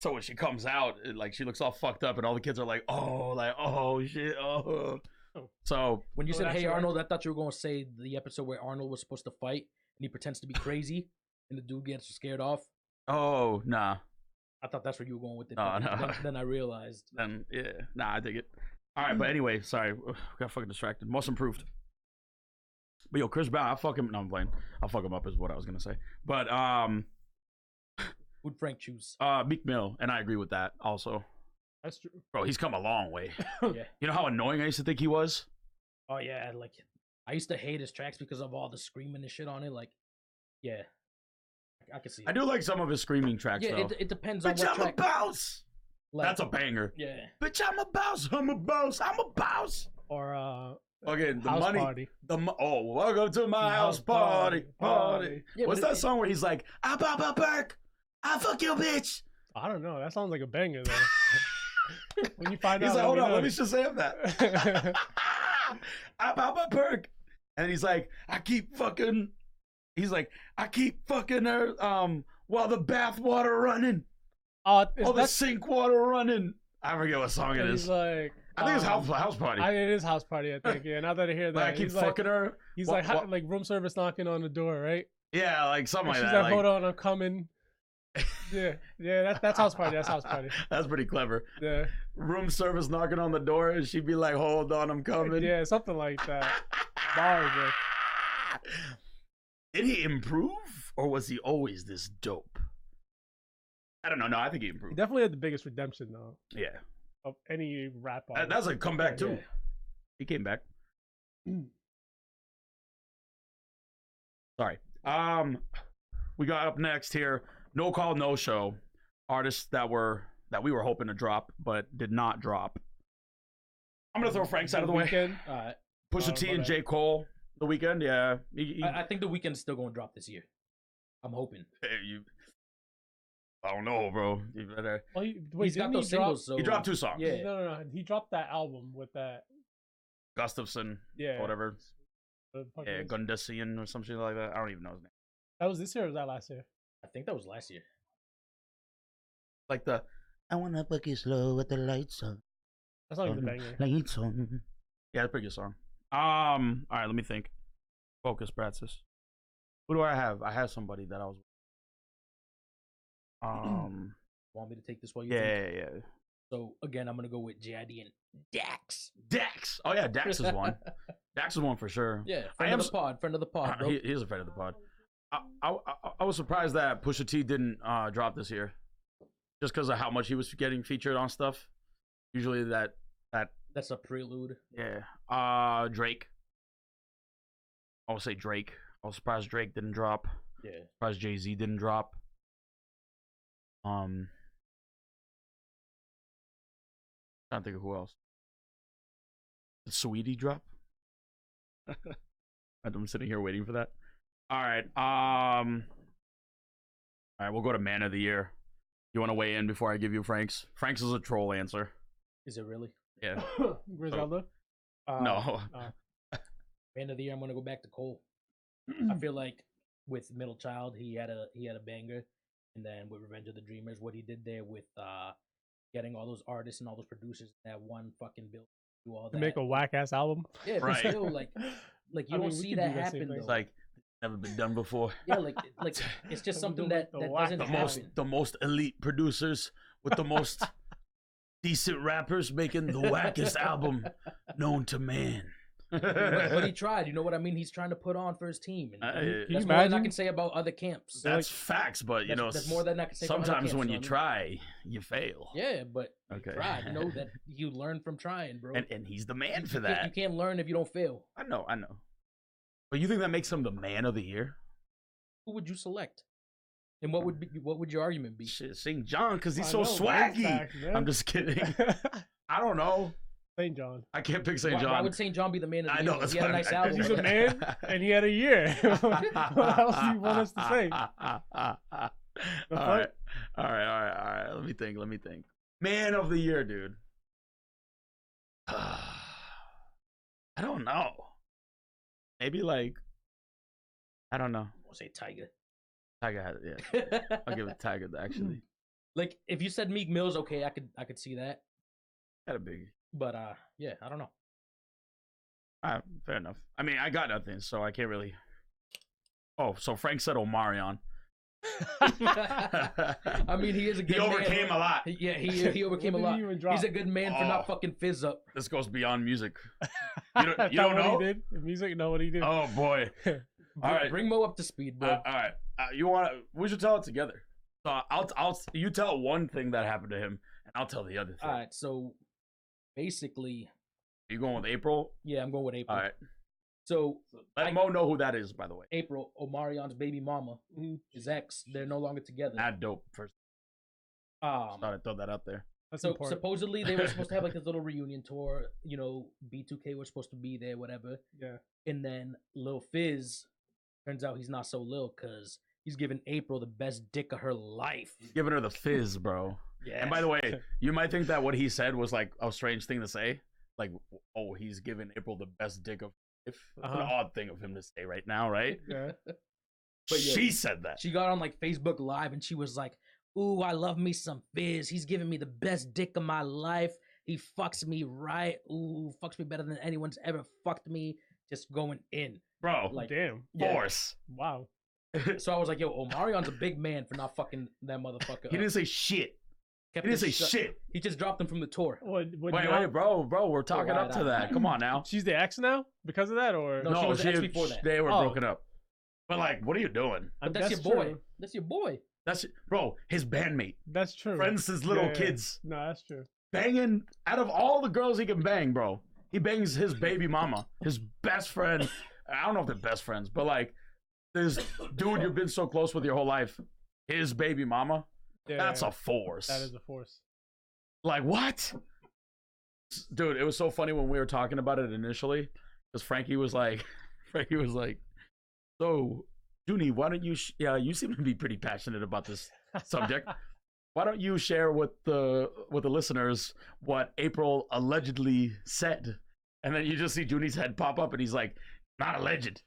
So when she comes out, like she looks all fucked up, and all the kids are like, "Oh shit, oh." So When you Oh, said that's "Hey right. Arnold," I thought you were going to say the episode where Arnold was supposed to fight and he pretends to be crazy and the dude gets scared off. oh nah, I thought that's where you were going with it. No, but no. Then I realized. then yeah, nah, I dig it. All right, but anyway, sorry, got fucking distracted. Most improved. But yo, Chris Brown, I fuck him. No, I'm playing. I'll fuck him up is what I was gonna say. But Who'd Frank choose? Meek Mill, and I agree with that also. That's true. Bro, he's come a long way. Yeah. You know how annoying I used to think he was? Oh yeah, like I used to hate his tracks because of all the screaming and shit on it. Like, yeah, I can see. I do like some of his screaming tracks Yeah, though. it depends on Bitch, what I'm a track. boss. Like, That's a banger. yeah. Bitch, I'm a boss. I'm a boss. I'm a boss. Or Again, the house money. party. Welcome to my house party. Yeah, What's but that song where he's like, I pop a perk, I fuck your bitch? I don't know. That sounds like a banger though. When you find He's out, like, hold on, let me know. just say that. I pop a perk, and he's like, I keep fucking her while the bath water running, Oh, or the that's sink water running. I forget what song it he's is. like. I think it's house party. It is house party. I think. Yeah. Now that I hear that, Like I keep he's fucking her. He's What- like what- like room service knocking on the door, right? Yeah, like something And like she's that. like, hold on, I'm coming. Yeah. That's house party. That's house party. That's pretty clever. Yeah, Room service knocking on the door, and she'd be like, "Hold on, I'm coming." yeah, something like that. Bars, bro. Did he improve, or was he always this dope? I don't know. No, I think he He improved. definitely had the biggest redemption though Yeah, of any rap artist. that's a comeback too. Yeah. He came back. Sorry. We got up next here. No Call, No Show. Artists that we were hoping to drop, but did not drop. I'm gonna throw Frank's out of the way. Weeknd. Pusha T and J. Cole. The Weeknd, yeah. I think the Weeknd's still going to drop this year. I'm hoping. I don't know, bro. You better. Well, He's got those singles. So He dropped 2 songs. Yeah. No. He dropped that album with that. Gustafson, Yeah. whatever. The fuck Yeah, is it? Gundusian or something like that. I don't even know his name. That was this year or was that last year? I think that was last year. Like the I wanna fuck you slow with the lights on. That's not even the banger. Lights on. Yeah, that's a pretty good song. All right, let me think. Focus, Bratsis. Who do I have? I have somebody that I was. Want me to take this while you think? Yeah. So again, I'm gonna go with JID and Dax. Dax. Oh yeah, Dax is one. Dax is one for sure. Yeah, I friend am of the pod, friend of the pod, bro. He is a friend of the pod. I was surprised that Pusha T didn't drop this year, just because of how much he was getting featured on stuff. Usually that That's a prelude. yeah. Drake. I would say Drake. I was surprised Drake didn't drop. Yeah. Surprised Jay-Z didn't drop. Trying to think of who else. Did Sweetie drop? I'm sitting here waiting for that. All right. All right, we'll go to Man of the Year. You want to weigh in before I give you Frank's? Frank's is a troll answer. Is it really? Yeah. Griselda. No. Man of the year, I'm gonna go back to Cole. I feel like with Middle Child, he had a banger, and then with Revenge of the Dreamers, what he did there with getting all those artists and all those producers in that one fucking bill do all To that. make a whack ass album. Yeah, but Right. still, like you I don't mean, we see could that do that same happen thing. though. It's like never been done before. Yeah, like it's just What we something do that with the doesn't whack- happen. The most elite producers with the most decent rappers making the wackest album known to man. But he tried. You know what I mean? He's trying to put on for his team. And Can you that's more than I imagine? can say about other camps. That's facts, but you know, that's more than I can say. about other sometimes camps, when know you what I try, you fail. mean? Yeah, but Okay. you tried. You know that you learn from trying, bro. And he's the man for You that. can't learn if you don't fail. I know. But you think that makes him the man of the year? Who would you select? And what would your argument be? Shit, St. John, because he's I so know, right? swaggy. Facts, man. I'm just kidding. I don't know. St. John. I can't pick St. Why John. would St. John be the man of the I year? know. Because That's he had a what nice I- album. He's a man, and he had a year. What else do you want us to say? All right. Let me think. Man of the year, dude. I don't know. Maybe like, I don't know. I'll say Tiger. Tiger had it, yeah. I'll give it to Tiger actually. Like if you said Meek Mill's, okay, I could see that. Had a big. But yeah, I don't know. Fair enough. I mean, I got nothing, so I can't really. Oh, so Frank said Omarion. I mean, he is a good He man. overcame a lot. Yeah, he overcame a What did lot. he even drop? He's a good man for Oh. not fucking fizz up. This goes beyond music. You don't know know? what he did? In music, know what he did? Oh boy. All right. Bring Mo up to speed, bro. All right. You want? We should tell it together. So I'll. You tell one thing that happened to him, and I'll tell the other thing. All right, so basically, You going with April? yeah, I'm going with April. All right. So Let Mo know who that is, by the way. April, Omarion's baby mama, his ex, they're no longer together. Not dope. First, thought I'd throw that out there. That's So important. supposedly they were supposed to have like this little reunion tour. You know, B2K was supposed to be there, whatever. Yeah. And then Lil Fizz, turns out he's not so Lil because he's giving April the best dick of her life. Giving her the fizz, bro. Yeah. And by the way, you might think that what he said was like a strange thing to say. Like, oh, he's giving April the best dick of life. That's an odd thing of him to say right now, right? Yeah. But yeah, She said that. she got on like Facebook Live and she was like, "Ooh, I love me some Fizz. He's giving me the best dick of my life. He fucks me right. Ooh, fucks me better than anyone's ever fucked me." Just going in. Bro, Like, Damn. yeah. force. Wow. So I was like, yo, Omarion's a big man for not fucking that motherfucker. He up. didn't say shit. Kept He didn't say his shut- shit. He just dropped him from the tour. What, Wait, bro, we're talking right up to on. that. Come on now. She's the ex now because of that, or No, she was the ex before that. They were Oh. broken up. But like, what are you doing? But that's your boy. That's your boy. That's bro, his bandmate, That's true. friends since little Yeah, yeah. kids, No, that's true. banging. Out of all the girls he can bang, bro, he bangs his baby mama, his best friend. I don't know if they're best friends, but like, this dude you've been so close with your whole life, his baby mama. Yeah, That's a force. that is a force. Like what? Dude, it was so funny when we were talking about it initially, because Frankie was like, so, Junie, why don't you? You seem to be pretty passionate about this subject. Why don't you share with the listeners what April allegedly said? And then you just see Junie's head pop up, and he's like, "Not alleged."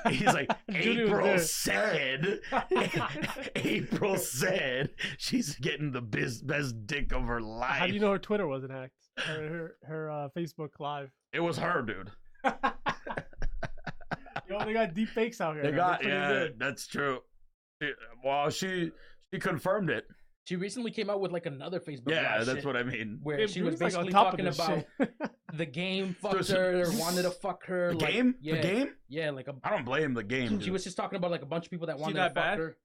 He's like, Junie was April there. said, April said she's getting the best dick of her life. How do you know her Twitter wasn't hacked? Her Facebook Live. It was her, dude. Yo, they got deep fakes out here. They man. got, They're pretty yeah, good. that's true. Well, she confirmed it. She recently came out with like another Facebook Yeah, Live that's shit what I mean. where Yeah, she was Julie's, like, on basically top of talking this about shit. the game fucked So- her or wanted to fuck her. The like, game? Yeah, The game? Yeah, like I don't blame the game. she Dude. was just talking about like a bunch of people that She wanted to that fuck bad? her.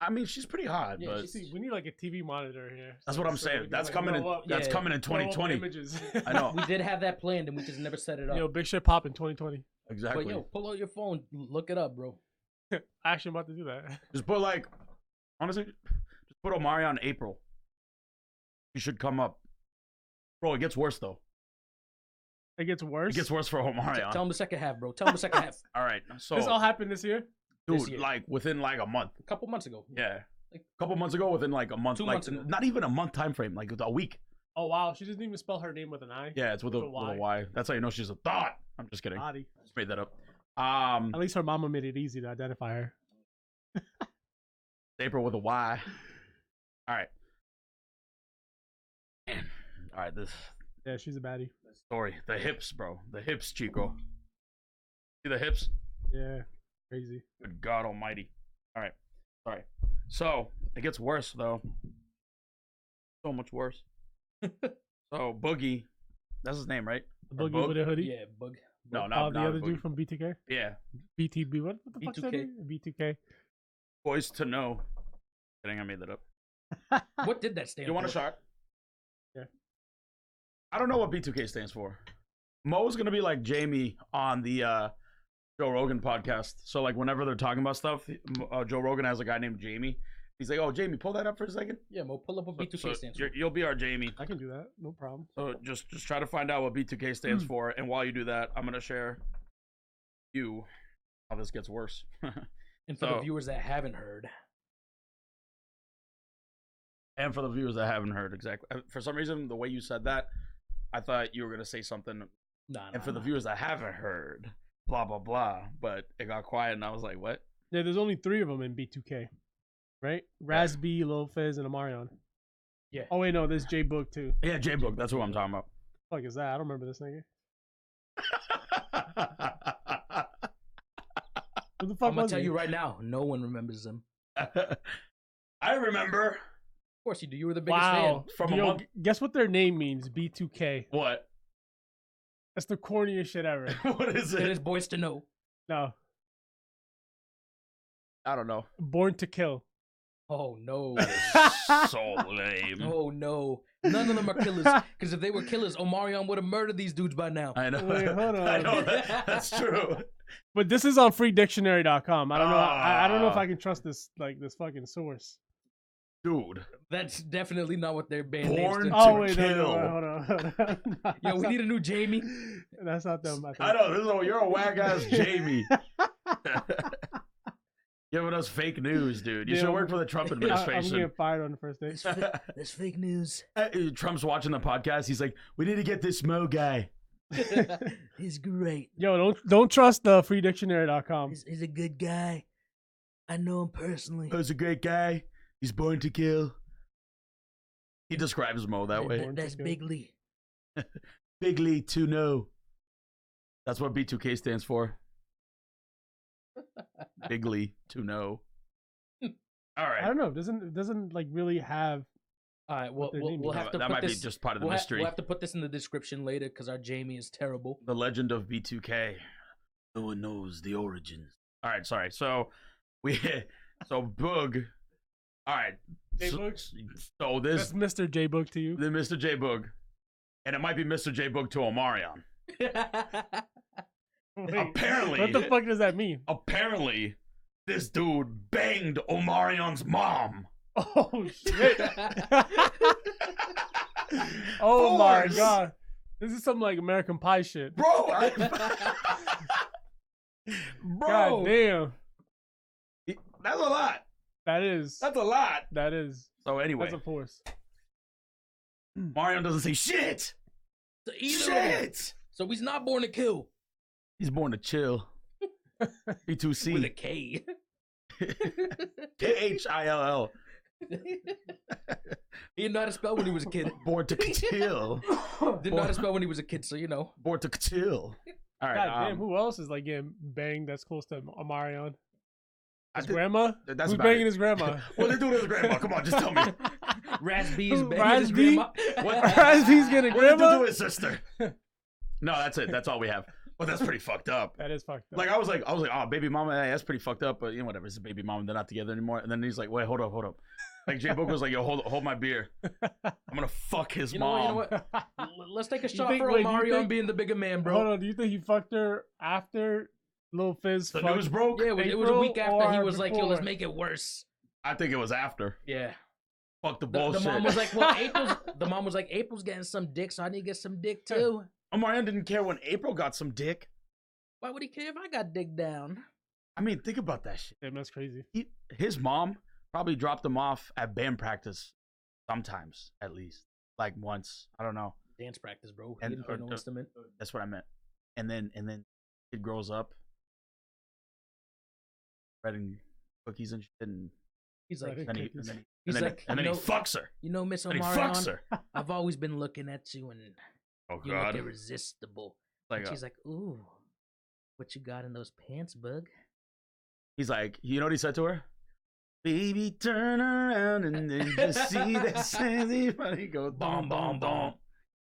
I mean, she's pretty hot, Yeah, but she's- See, we need like a TV monitor here. that's what I'm So saying. we can, That's like, coming in. blow up- That's Yeah. coming in blow up 2020. images. I know. We did have that planned and we just never set it up. Yo, big shit pop in 2020. Exactly. But yo, pull out your phone, look it up, bro. I actually am about to do that. Just put like, honestly, just put Omari on April. He should come up. Bro, it gets worse though. It gets worse. It gets worse for Omari. Tell him the second half, bro. Tell him the second half. All right, so This all happened this year. this dude, year. like within like a month. A couple months ago. Yeah, Like- a couple months ago, within like a month, 2 like months ago. not even a month time frame, like a week. Oh wow, she doesn't even spell her name with an I. Yeah, it's with a Y. That's how you know she's a thought. I'm just kidding. Body. Just made that up. At least her mama made it easy to identify her. April with a Y. All right. Man. All right, this Yeah, she's a baddie. story. The hips, bro. The hips, Chico. See the hips? Yeah, crazy. Good God Almighty. All right. Sorry. So it gets worse though. So much worse. So Boogie, that's his name, right? The Or boogie Boog? with a hoodie. Yeah, bug. No, Oh, not the not other Boogie. dude from BTK. Yeah. BTB. What the fuck's that B2K. name? B2K. Boys to know. Kidding, I made that up. What did that stand You want a for? shot? Yeah. I don't know what B2K stands for. Mo's gonna be like Jamie on the Joe Rogan podcast. So like whenever they're talking about stuff, Joe Rogan has a guy named Jamie. He's like, "Oh, Jamie, pull that up for a second." Yeah, Mo, pull up what B2K So stands for. you'll be our Jamie. I can do that. No problem. So just try to find out what B2K stands for, and while you do that, I'm gonna share you how this gets worse. And for the so- viewers that haven't heard, And for the viewers that haven't heard, exactly. For some reason, the way you said that, I thought you were gonna say something. nah, And for the viewers that haven't heard, blah blah blah. But it got quiet, and I was like, "What?" Yeah, there's only 3 of them in B2K, right? Raz B, Lil Fizz, and Amarion. Yeah. Oh wait, no, there's J Book too. Yeah, J Book. That's what I'm talking about. What the fuck is that? I don't remember this nigga. Who the fuck I'm gonna was tell he? you right now, no one remembers them. I remember Of course you do. You were the biggest Wow. From a Yo, month- guess what their name means? B2K. what. That's the corniest shit ever. What is fan. It it? is boys to know. No, I don't know. Born to Kill. Oh no. So lame. Oh no. None of them are killers. Because if they were killers, Omarion would have murdered these dudes by now. I know. Wait, hold I on. know that's true. But this is on freedictionary.com. I don't know. I don't know if Ah. I can trust this this fucking source. Dude. That's definitely not what their band Born names. to Oh wait, no, Kill. hold on. No, Yo, we need a new Jamie. That's not them. think. I know. You're a whack ass Jamie. Giving us fake news, dude. You Yeah, should work for the Trump I'm administration. getting fired on the first day. That's fake news. Trump's watching the podcast. He's like, "We need to get this Mo guy." He's great. Yo, don't trust the freedictionary.com. He's a good guy. I know him personally. He's a great guy. He's born to kill. He describes Mo that way. Born to That's Kill. Big Lee. Bigly to know. That's what B2K stands for. Bigly to know. All I right. don't know. Doesn't like really have. All right, well, their name we'll is. have to That put might this. be just part of the we'll mystery. we'll have to put this in the description later because our Jamie is terrible. The Legend of B2K. No one knows the origins. All right, sorry. So Boog. All right. J-Boog? So this That's Mr. J Book to you. the Mr. J Boog, and it might be Mr. J Boog to Omarion. Wait, Apparently- what the fuck does that mean? Apparently, this dude banged Omarion's mom. Oh shit! Oh my Force. god, this is some like American Pie shit. Bro, God damn, that's a lot. that is That's a lot. that is So anyway, that's a force. Marion doesn't say shit. So either of them. Shit. So he's not born to kill He's born to chill. with a B2C. K. KHILL. He didn't know how to spell when he was a kid. Born to chill. Didn't know how to spell when he was a kid, so you know. Born to chill. All right. God damn, who else is like getting banged that's close to Omarion? I His think grandma? that's Who's about banging it. his grandma? What they do to his grandma? Come on, just tell me. Raz-B is Who, banging his Raz-B? grandma. What? Raz-B's getting What did they do grandma? to his sister? No, that's it. That's all we have. But that's pretty fucked up. That is fucked up. Like I was like, oh, baby mama, hey, that's pretty fucked up. But you know, whatever. It's a baby mama. They're not together anymore. And then he's like, wait, hold up. Like J Book was like, yo, hold my beer. I'm gonna fuck his You know mom. what? Let's take a shot think- for wait, do you Omarion think- being the bigger man, Hold bro. on, do you think he fucked her after Lil Fizz The fucked? news broke. Yeah, it was a week April after he or was like, yo, let's before? make it worse. I think it was after. Yeah. Fuck the The bullshit. mom was like, well, April's getting some dick, so I need to get some dick too. Omarion didn't care when April got some dick. Why would he care if I got dick down? I mean, think about that shit. Damn, that's crazy. His mom probably dropped him off at band practice sometimes, at least. Like once. I don't know. Dance practice, bro. And- He didn't play or- no instrument. That's what I meant. And then kid grows up, breading cookies and shit, and He's like, Right. then he Cookies. He's and then, like, and then you he know- fucks her. you know, Miss And he fucks Omarion, her. I've always been looking at you and Oh you look god. irresistible. Like And she's like, ooh, what you got in those pants, bug? he's like, you know what he said to her? Baby, turn around and then just see that sexy body go Bom, bom, bom.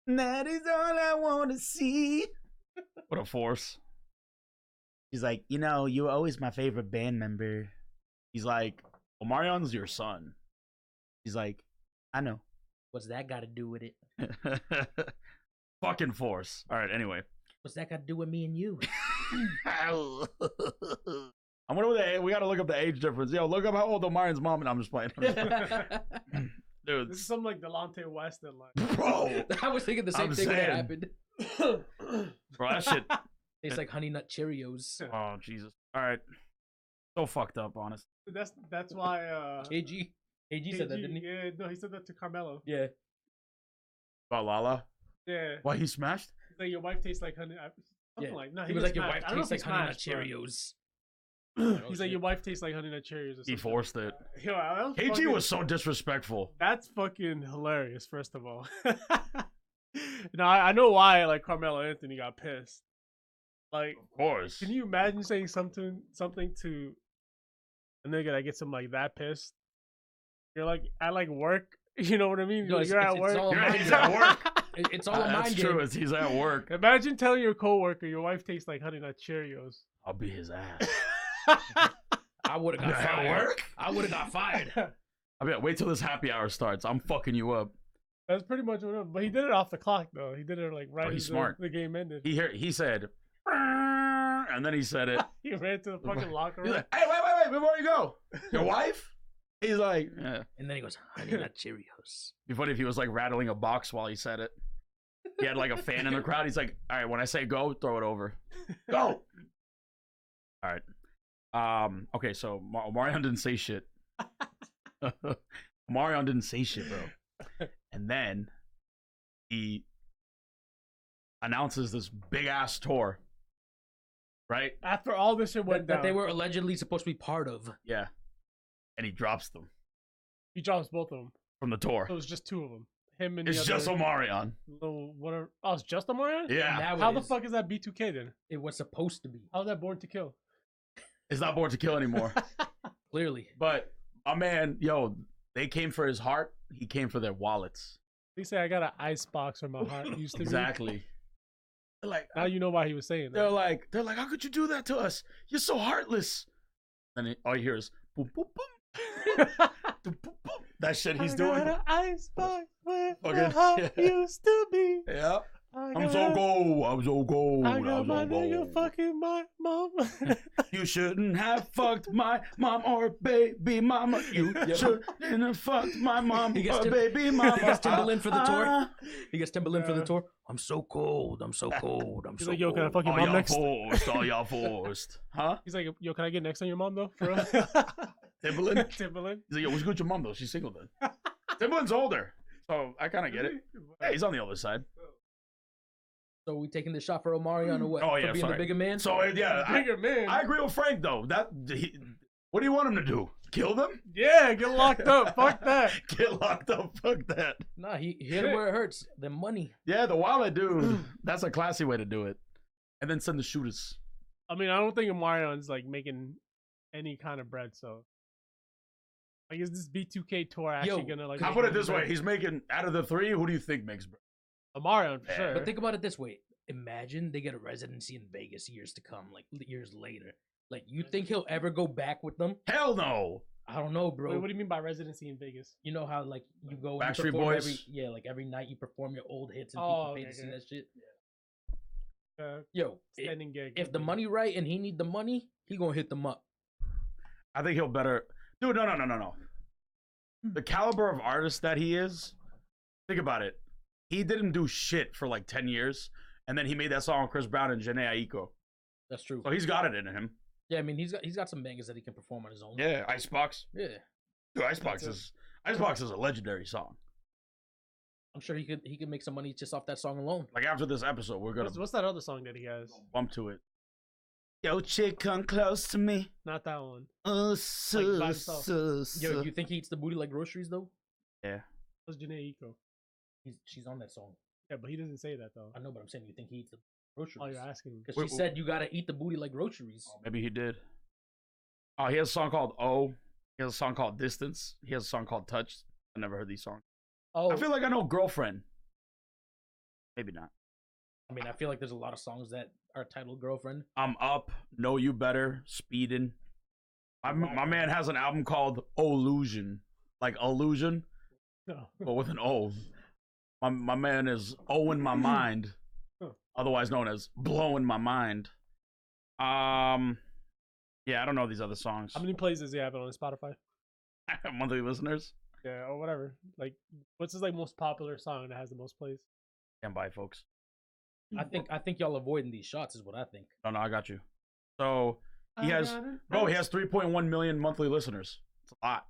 That is all I want to see. What a force. He's like, you know, you were always my favorite band member. He's like, Omarion's your son. He's like, I know. What's that got to do with it? Fucking force. All right, anyway. What's that got to do with me and you? I wonder what we gotta look up the age difference. Yo, look up how old Omarion's mom and I'm just playing. Dude, This is some like Delonte West and like. bro, I was thinking the same I'm thing when it saying. happened. bro, that shit. Tastes like Honey Nut Cheerios. Oh Jesus. All right, so fucked up, honest. That's why. KG said that, KG didn't he? Yeah, no, he said that to Carmelo. Yeah. About Lala, Yeah, why he smashed? he's like your wife tastes like honey. Something Yeah. like no, He was like, your smashed. wife I don't know tastes if like he Honey Nut smashed, but- Cheerios. He's like your wife tastes like honey nut cherries. Or He something. forced it. Yo, that was KG fucking- was so disrespectful. That's fucking hilarious. First of all, now I know why. Like Carmelo Anthony got pissed. Like, Of course. can you imagine saying something to a nigga that gets him like that pissed? You're like at like work. You know what I mean? No, Like, it's- you're at it's work. all You're mind he's game. at work. It's all a mind That's game. true. He's at work. Imagine telling your coworker your wife tastes like honey nut Cheerios. I'll be his ass. I would have got At fired. work? I would have got fired. I mean, wait till this happy hour starts. I'm fucking you up. That's pretty much what it was. But he did it off the clock though. He did it like right he's as smart. the game ended. He said, and then he said it. He ran to the fucking locker He's room. like, hey, wait, before you go, your wife? He's like, yeah. And then he goes, Honey Nut Cheerios. Be funny if he was like rattling a box while he said it. He had like a fan in the crowd. He's like, all right, when I say go, throw it over. Go. All right. Okay, so Omarion didn't say shit. Omarion didn't say shit, bro. And then he announces this big ass tour. Right? After all this shit went That down, they were allegedly supposed to be part of. Yeah. And he drops them he drops both of them. from the tour. So it was just two of them. Him and It's the just other Omarion. little whatever. Oh, it's just Omarion? Yeah. Now How it the is. fuck is that B2K then? It was supposed to be. How's that Born to Kill? is not born to kill anymore. Clearly. But my man, yo, they came for his heart. He came for their wallets. He said, "I got an ice box where my heart used to Exactly. They're like, be." Now you know why he was saying they're that. like, how could you do that to us? You're so heartless. And all you hear is boom, boom, boom, boom, boom, boom. That shit he's doing. I got an ice box where my Fucking- heart used to be. Yeah. I I'm got so a- cold. I'm so cold. I I'm got my so nigga cold. fucking my mom. You shouldn't have fucked my mom or baby mama. You shouldn't have fucked my mom He gets or Tim- baby mama. he gets Timberland for the tour. Ah. He gets Timberland for the Yeah. tour. I'm so cold. I'm so cold. I'm He's so like, "Yo, can I cold. fuck your All mom y'all next?" forced. All y'all forced. Huh? He's like, "Yo, can I get next on your mom though?" For real? Timberland? Timberland. He's like, yo, what's good with your mom though? She's single then. Timberland's older. So I kind of get it. Yeah, he's on the other side. So we taking the shot for Omarion or what? Oh, yeah, for being sorry. the bigger man. So yeah, Bigger man. I agree with Frank though. What do you want him to do? Kill them? Yeah, get locked up. Fuck that. Get locked up? Fuck that. Nah, he hit him where it hurts. The money. Yeah, the wallet, dude. That's a classy way to do it. And then send the shooters. I mean, I don't think Omarion's like making any kind of bread. So, like, is this B2K tour actually Yo, gonna like? I'll make put it any this way: bread? he's making out of the three. Who do you think makes bread? Omarion for Yeah, sure. But think about it this way: imagine they get a residency in Vegas years to come, like years later. Like, you think he'll ever go back with them? Hell no. I don't know, bro. Wait, what do you mean by residency in Vegas? You know how like you go and Backstreet you perform Boys? like every night you perform your old hits and Oh, people pay okay, to see okay. that shit. Uh, Yo, standing gig. if the money right and he need the money, he gonna hit them up. I think he'll better. Dude, no. The caliber of artist that he is. Think about it. He didn't do shit for like 10 years, and then he made that song with Chris Brown and Jhené Aiko. That's true. So he's got it in him. Yeah, I mean he's got some bangers that he can perform on his own. Yeah, Icebox. Yeah. Dude, Icebox is a legendary song. I'm sure he could make some money just off that song alone. Like after this episode, we're gonna what's that other song that he has? bump to it. Yo, chick, come close to me. Not that one. Oh, by himself. Yo, you think he eats the booty like groceries though? Yeah. What's Janae Eiko? She's on that song. Yeah, but he doesn't say that though. I know, but I'm saying you think he eats the groceries? Oh, you're asking me. Because Wait, she said you gotta eat the booty like groceries. Maybe he did. Oh, he has a song called Oh. He has a song called Distance. He has a song called Touch. I never heard these songs. Oh, I feel like I know Girlfriend. Maybe not. I mean, I feel like there's a lot of songs that are titled "Girlfriend." I'm Up, Know You Better, Speedin'. My man has an album called Illusion. Like Illusion, No. but with an O. My man is O in my mind. Huh. Otherwise known as Blowing My Mind. Yeah, I don't know these other songs. How many plays does he have on Spotify? Monthly listeners. Yeah, or whatever. Like, what's his like most popular song that has the most plays? Stand by, folks. I think y'all avoiding these shots is what I think. No, I got you. So he has, bro, he has 3.1 million monthly listeners. It's a lot.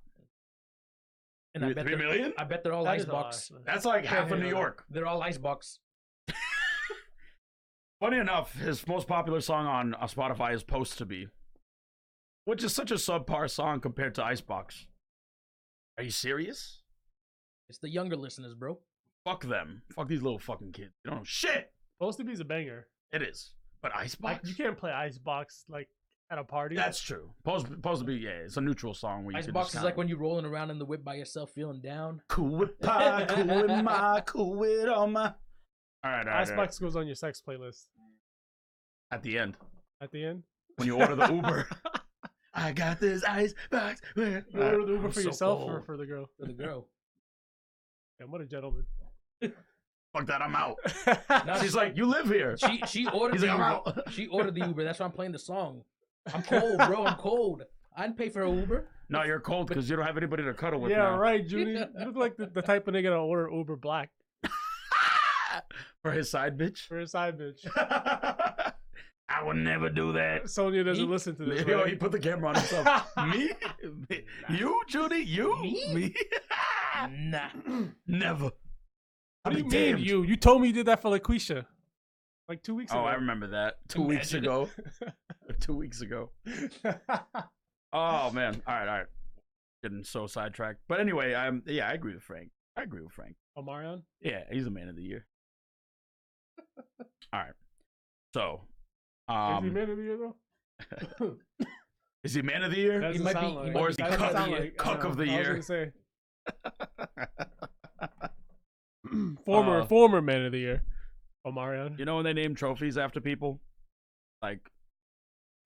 And I bet 3 million? I bet they're all That is a lot, icebox. actually. That's like half of New Yeah. York. They're all icebox. Funny enough, his most popular song on Spotify is "Post to Be," which is such a subpar song compared to Icebox. Are you serious? It's the younger listeners, bro. Fuck them. Fuck these little fucking kids. They don't know shit. Supposed to be a banger. It is. But Icebox? Like, you can't play Icebox like at a party. That's true. Supposed to be, yeah, it's a neutral song where you can Icebox just is like when you're rolling around in the whip by yourself, feeling down. cool with pie, cool with my, cool with all my. All right. Icebox goes on your sex playlist At the end, at the end. when you order the Uber. I got this Icebox. You order the Uber I'm for so yourself or cold. for the girl? For the girl. Damn, what a gentleman. Fuck that, I'm out. Nah, She's like, you live here. She ordered He's the like, I'm Uber. out. She ordered the Uber. That's why I'm playing the song. I'm cold, bro. I'm cold. I didn't pay for an Uber. No, you're cold because you don't have anybody to cuddle with Yeah, now. right, Judy. You look like the type of nigga to order Uber Black For his side bitch. for his side bitch. I would never do that. Sonya doesn't Me? listen to this. Yo, right? he put the camera on himself. Me? You, Judy? You? Me? Nah. Never. What I'll do you be mean, damned. you? You told me you did that for LaQuisha. Like 2 weeks ago. Oh, I remember that. 2 weeks Imagine ago. 2 weeks ago. Oh, man. All right. Getting so sidetracked. But anyway, I agree with Frank. Omarion? Yeah, he's the man of the year. All right. So, Is he man of the year, though? Is he man of the year? Doesn't might sound be- he like- might Or be is he doesn't cuck, sound like- cuck of the I was year? gonna say, Uh, former man of the year, Omarion. You know when they name trophies after people? Like,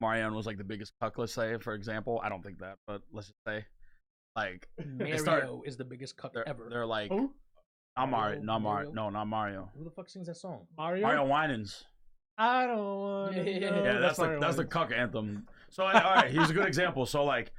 Marion was like the biggest cuck, let's say, for example. I don't think that, but let's just say. Like, Mario is the biggest cuck ever. they're like, Who? not Mario, not Mario? Mario, no, not Mario. Who the fuck sings that song? Mario. Mario Winans. I don't want. Yeah, Yeah, that's the cuck anthem. So all right, he's a good example. So like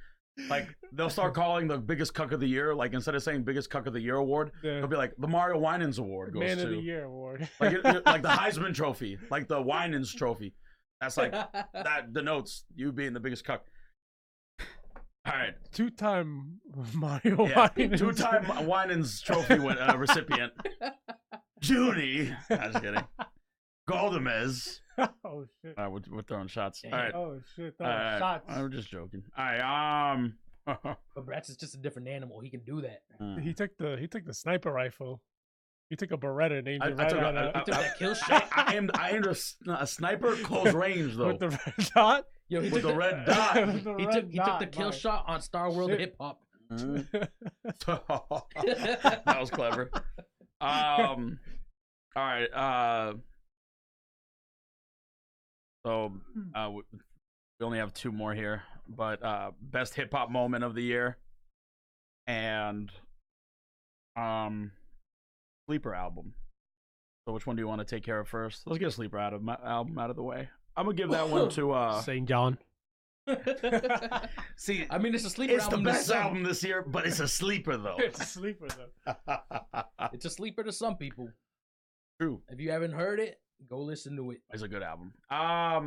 they'll start calling the biggest cuck of the year. Like instead of saying biggest cuck of the year award, it'll be like the Mario Winans award goes Man to of the Year award. like the Heisman Trophy, like the Winans Trophy. That's like that denotes you being the biggest cuck. All right, Two-time Mario yeah, Winans. two-time Winans Trophy recipient, Junie. I'm just kidding. Goldemez. Oh shit. All right, we're throwing shots. All Damn. right. Oh shit. All right. Shots. I'm just joking. All right. But Bratz is just a different animal. He can do that. He took the sniper rifle. He took a Beretta and aimed I it right took at a- He took that kill I, shot. I aimed a sniper close range though. with the red dot. Yo, he with took the red dot. With the He red took the dot, kill Mike. shot on Star World Shit. Hip Hop. That was clever. All right. So we only have two more here, but best hip hop moment of the year and sleeper album. So which one do you want to take care of first? Let's get a sleeper album out of the way. I'm gonna give that one to St. John. see. I mean, it's a sleeper It's the album. to best some. album this year, but it's a sleeper though. It's a sleeper though. It's a sleeper to some people. True, If you haven't heard it, go listen to it. it's a good album. I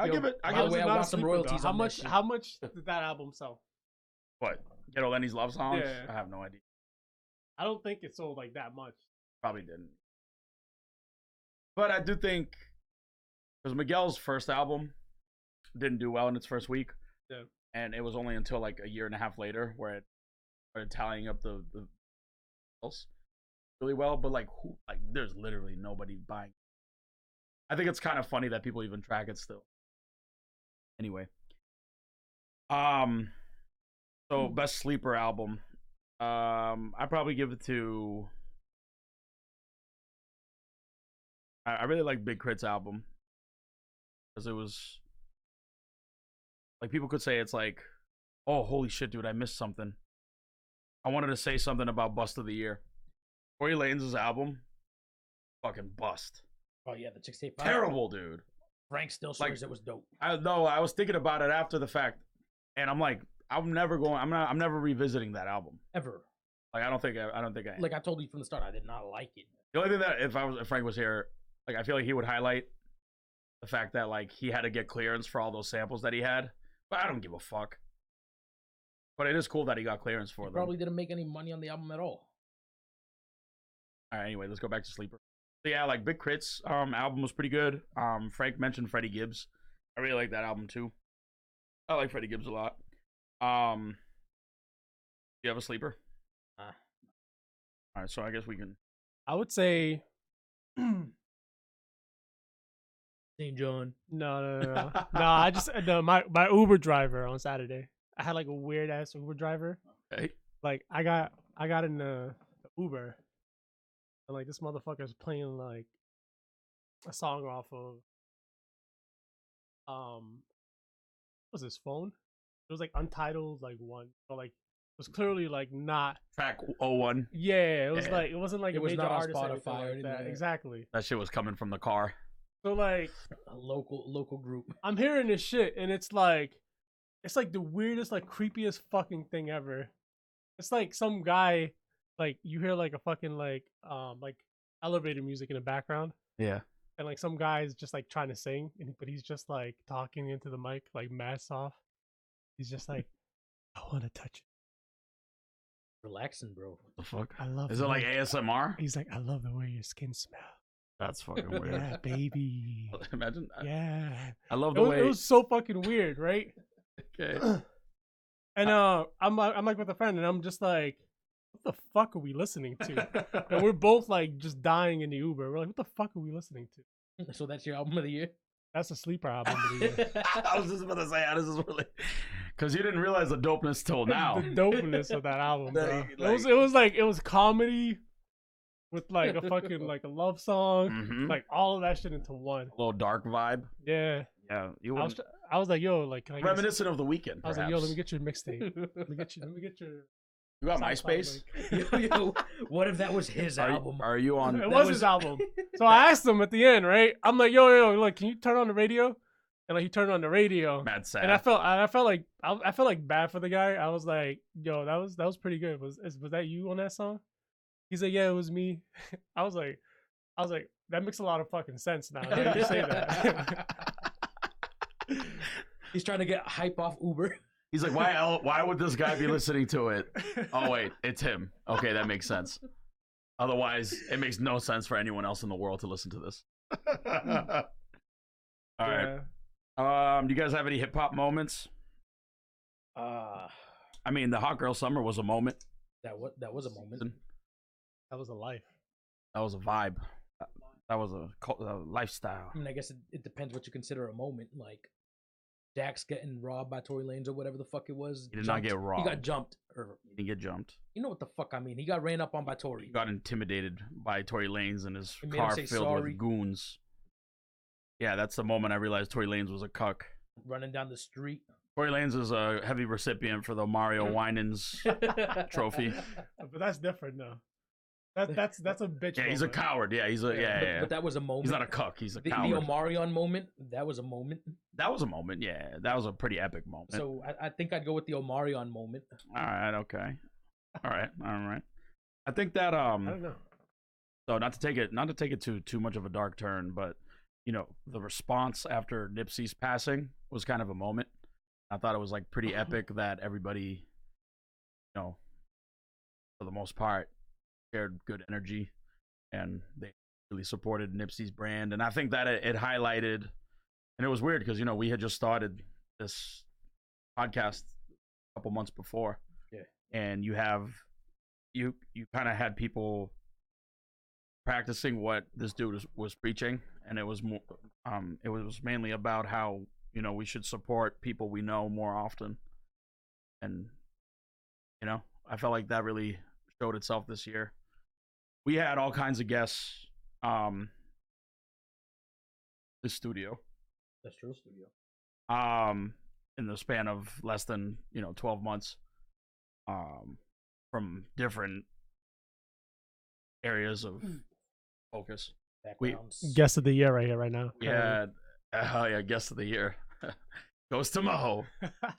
Yo, give it. I by give the way, it. I Not a want some sleeper, royalties though. on that shit. How much did that album sell? What? Ghetto Lenny's love songs? Yeah. I have no idea. I don't think it sold like that much. Probably didn't. But I do think because Miguel's first album didn't do well in its first week. Yeah. And it was only until like a year and a half later where it started tallying up the else really well. But like there's literally nobody buying. I think it's kind of funny that people even track it still. Anyway. So best sleeper album. I probably give it to I really like Big Crit's album. Because it was like people could say it's like, oh holy shit, dude, I missed something. I wanted to say something about Bust of the Year. Tory Lanez' album, fucking bust. Oh yeah, the Chicks Tape. Terrible, dude. Frank still Like- swears it was dope. I was thinking about it after the fact, and I'm like, I'm never revisiting that album. Ever. Like I don't think I Like I told you from the start, I did not like it. the only thing that if Frank was here, like I feel like he would highlight the fact that like he had to get clearance for all those samples that he had, but I don't give a fuck. But it is cool that he got clearance for He them. probably didn't make any money on the album at all. All right, anyway, let's go back to Sleeper. So yeah, like Big Crit's album was pretty good. Frank mentioned Freddie Gibbs. I really like that album too. I like Freddie Gibbs a lot. Do you have a sleeper? Nah. All right, so I guess we can. I would say St. John. no. I just my Uber driver on Saturday. I had like a weird ass Uber driver. Okay. Like I got in the Uber, and like this motherfucker's playing like a song off of what was his phone? It was like Untitled, like one. So like it was clearly like not. Track 01. Yeah, it was Yeah. like it wasn't like It a was major not on artist or anything Spotify or like anything that. like that. Exactly. That shit was coming from the car. So like A local group. I'm hearing this shit and it's like the weirdest, like creepiest fucking thing ever. It's like some guy, like you hear like a fucking like elevator music in the background, Yeah. and like some guy's just like trying to sing, but he's just like talking into the mic, like mask off. He's just like, I want to touch it. Relaxing, bro. What the fuck? I love. Is the it like way-" ASMR? He's like, I love the way your skin smells. That's fucking weird. Yeah, baby. Imagine. Yeah. I love It the was, way. it was so fucking weird, right? Okay. And I'm like with a friend, and I'm just like, what the fuck are we listening to? And we're both like just dying in the Uber. We're like, what the fuck are we listening to? So that's your album of the year? That's a sleeper album of the year. I was just about to say how this is really, Because you didn't realize the dopeness till now. The dopeness of that album, bro. Like- it was comedy with like a fucking like a love song, Mhm. like all of that shit into one. A little dark vibe. Yeah, Yeah, you I was, would I was like, yo, like, can I get, reminiscent of the weekend. I was Perhaps. like, yo, let me get your mixtape. Let me get your. You got SoundCloud MySpace? link. Yo, what if that was his Are, album? are you on? It was his album. So I asked him at the end, right? I'm like, yo, look, can you turn on the radio? And like, he turned on the radio. Mad sad. And I felt like bad for the guy. I was like, yo, that was pretty good. Was that you on that song? He's like, yeah, it was me. I was like, that makes a lot of fucking sense now. That you say that. He's trying to get hype off Uber. He's like, why would this guy be listening to it? Oh wait, it's him. Okay, that makes sense. Otherwise, it makes no sense for anyone else in the world to listen to this. All right. Do you guys have any hip hop moments? I mean, the Hot Girl Summer was a moment. That was a moment. That was a life. That was a vibe. That was a lifestyle. I mean, I guess it depends what you consider a moment. Like Dax getting robbed by Tory Lanez or whatever the fuck it was. He did not get robbed. He got jumped. Or He didn't get jumped. you know what the fuck I mean? He got ran up on by Tory. He got intimidated by Tory Lanez in his He made him car say filled sorry. with goons. Yeah, that's the moment I realized Tory Lanez was a cuck. Running down the street. Tory Lanez is a heavy recipient for the Mario Winans trophy. But that's different though. That's a bitch. Yeah, he's a moment. coward. Yeah, he's a yeah. But that was a moment. He's not a cuck. He's a the coward. Omarion moment. That was a moment. That was a moment. Yeah, that was a pretty epic moment. So I think I'd go with the Omarion moment. All right. Okay. All right. I think that I don't know. So not to take it too much of a dark turn, but you know, the response after Nipsey's passing was kind of a moment. I thought it was like pretty epic that everybody, you know, for the most part, shared good energy and they really supported Nipsey's brand. And I think that it highlighted, and it was weird because, you know, we had just started this podcast a couple months before. Yeah. And you kind of had people practicing what this dude was preaching, and it was more it was mainly about how, you know, we should support people we know more often. And you know, I felt like that really showed itself this year. We had all kinds of guests the studio That's true. Studio. in the span of less than, you know, 12 months from different areas of focus. Backgrounds. Guest of the year right here, right now. We had guest of the year goes to Mo.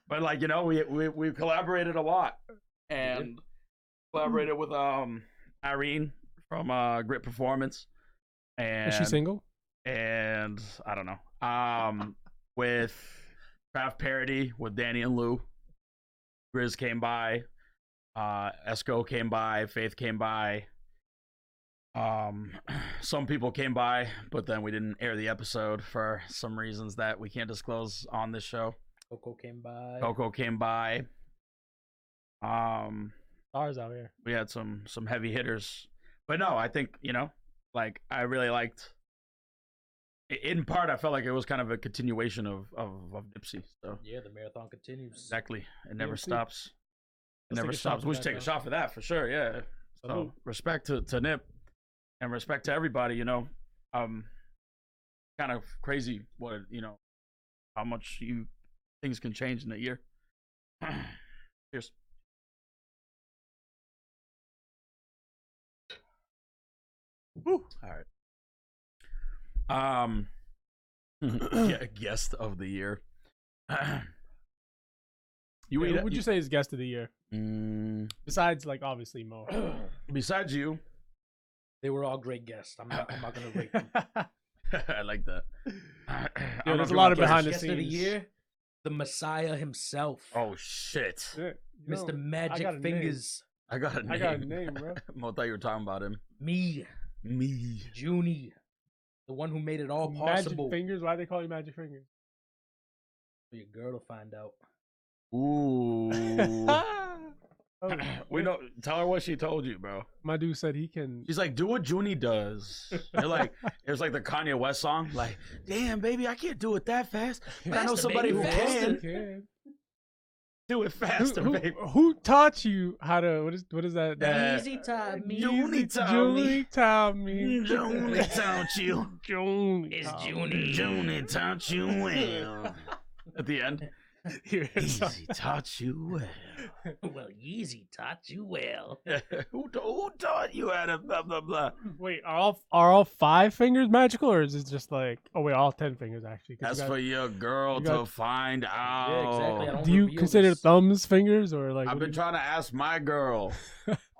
But like, you know, we collaborated a lot and collaborated with Irene from Grit Performance. And Is she single? And I don't know. With Craft Parody with Danny and Lou. Grizz came by. Esco came by. Faith came by. Some people came by, but then we didn't air the episode for some reasons that we can't disclose on this show. Coco came by. Coco came by. Stars out here. We had some heavy hitters, but no, I think, you know, like I really liked. In part, I felt like it was kind of a continuation of Nipsey. So Yeah, the marathon continues. exactly, it never DMC. stops. It Let's never take a shot stops. for We should that, take a though. shot for that for sure. Yeah. So Salute. respect to Nip, and respect to everybody. You know, kind of crazy what, you know, how much things can change in a year. Cheers. Woo. All right. Guest of the year. Who would you say is guest of the year? Mm, Besides, like, obviously Mo. besides you, They were all great guests. I'm not gonna rate them. I like that. I don't know there's if a you lot want of to- behind the Guest of the scenes. year, the Messiah himself, Oh shit! Yeah, you know, Mr. Magic got a name. Fingers, I got a name. I got a name, bro. Mo thought you were talking about him. me, Me. Junie, the one who made it all Magic possible. Fingers. Why they call you Magic Fingers? For your girl to find out. Ooh. Oh, We know. Tell her what she told you, bro. my dude said he can. She's like, do what Junie does. You're like, it was like the Kanye West song. Like, damn, baby, I can't do it that fast. But I know Faster, somebody baby, who faster. can. Do it faster, baby. Who taught you how to? What is that? Easy taught me. Junie taught Junie me. taught me. Junie taught you. Junie. It's taught Junie. me. Junie taught you well. At the end, Here it's Easy taught you well. Well, Yeezy taught you well. who taught you how to blah blah blah? Wait, are all 5 fingers magical, or is it just like? Oh wait, all 10 fingers actually. 'cause That's you for your girl you got- to find out. Yeah, exactly. I don't do you reveal consider this. thumbs fingers or like? I've what been do trying to ask my girl.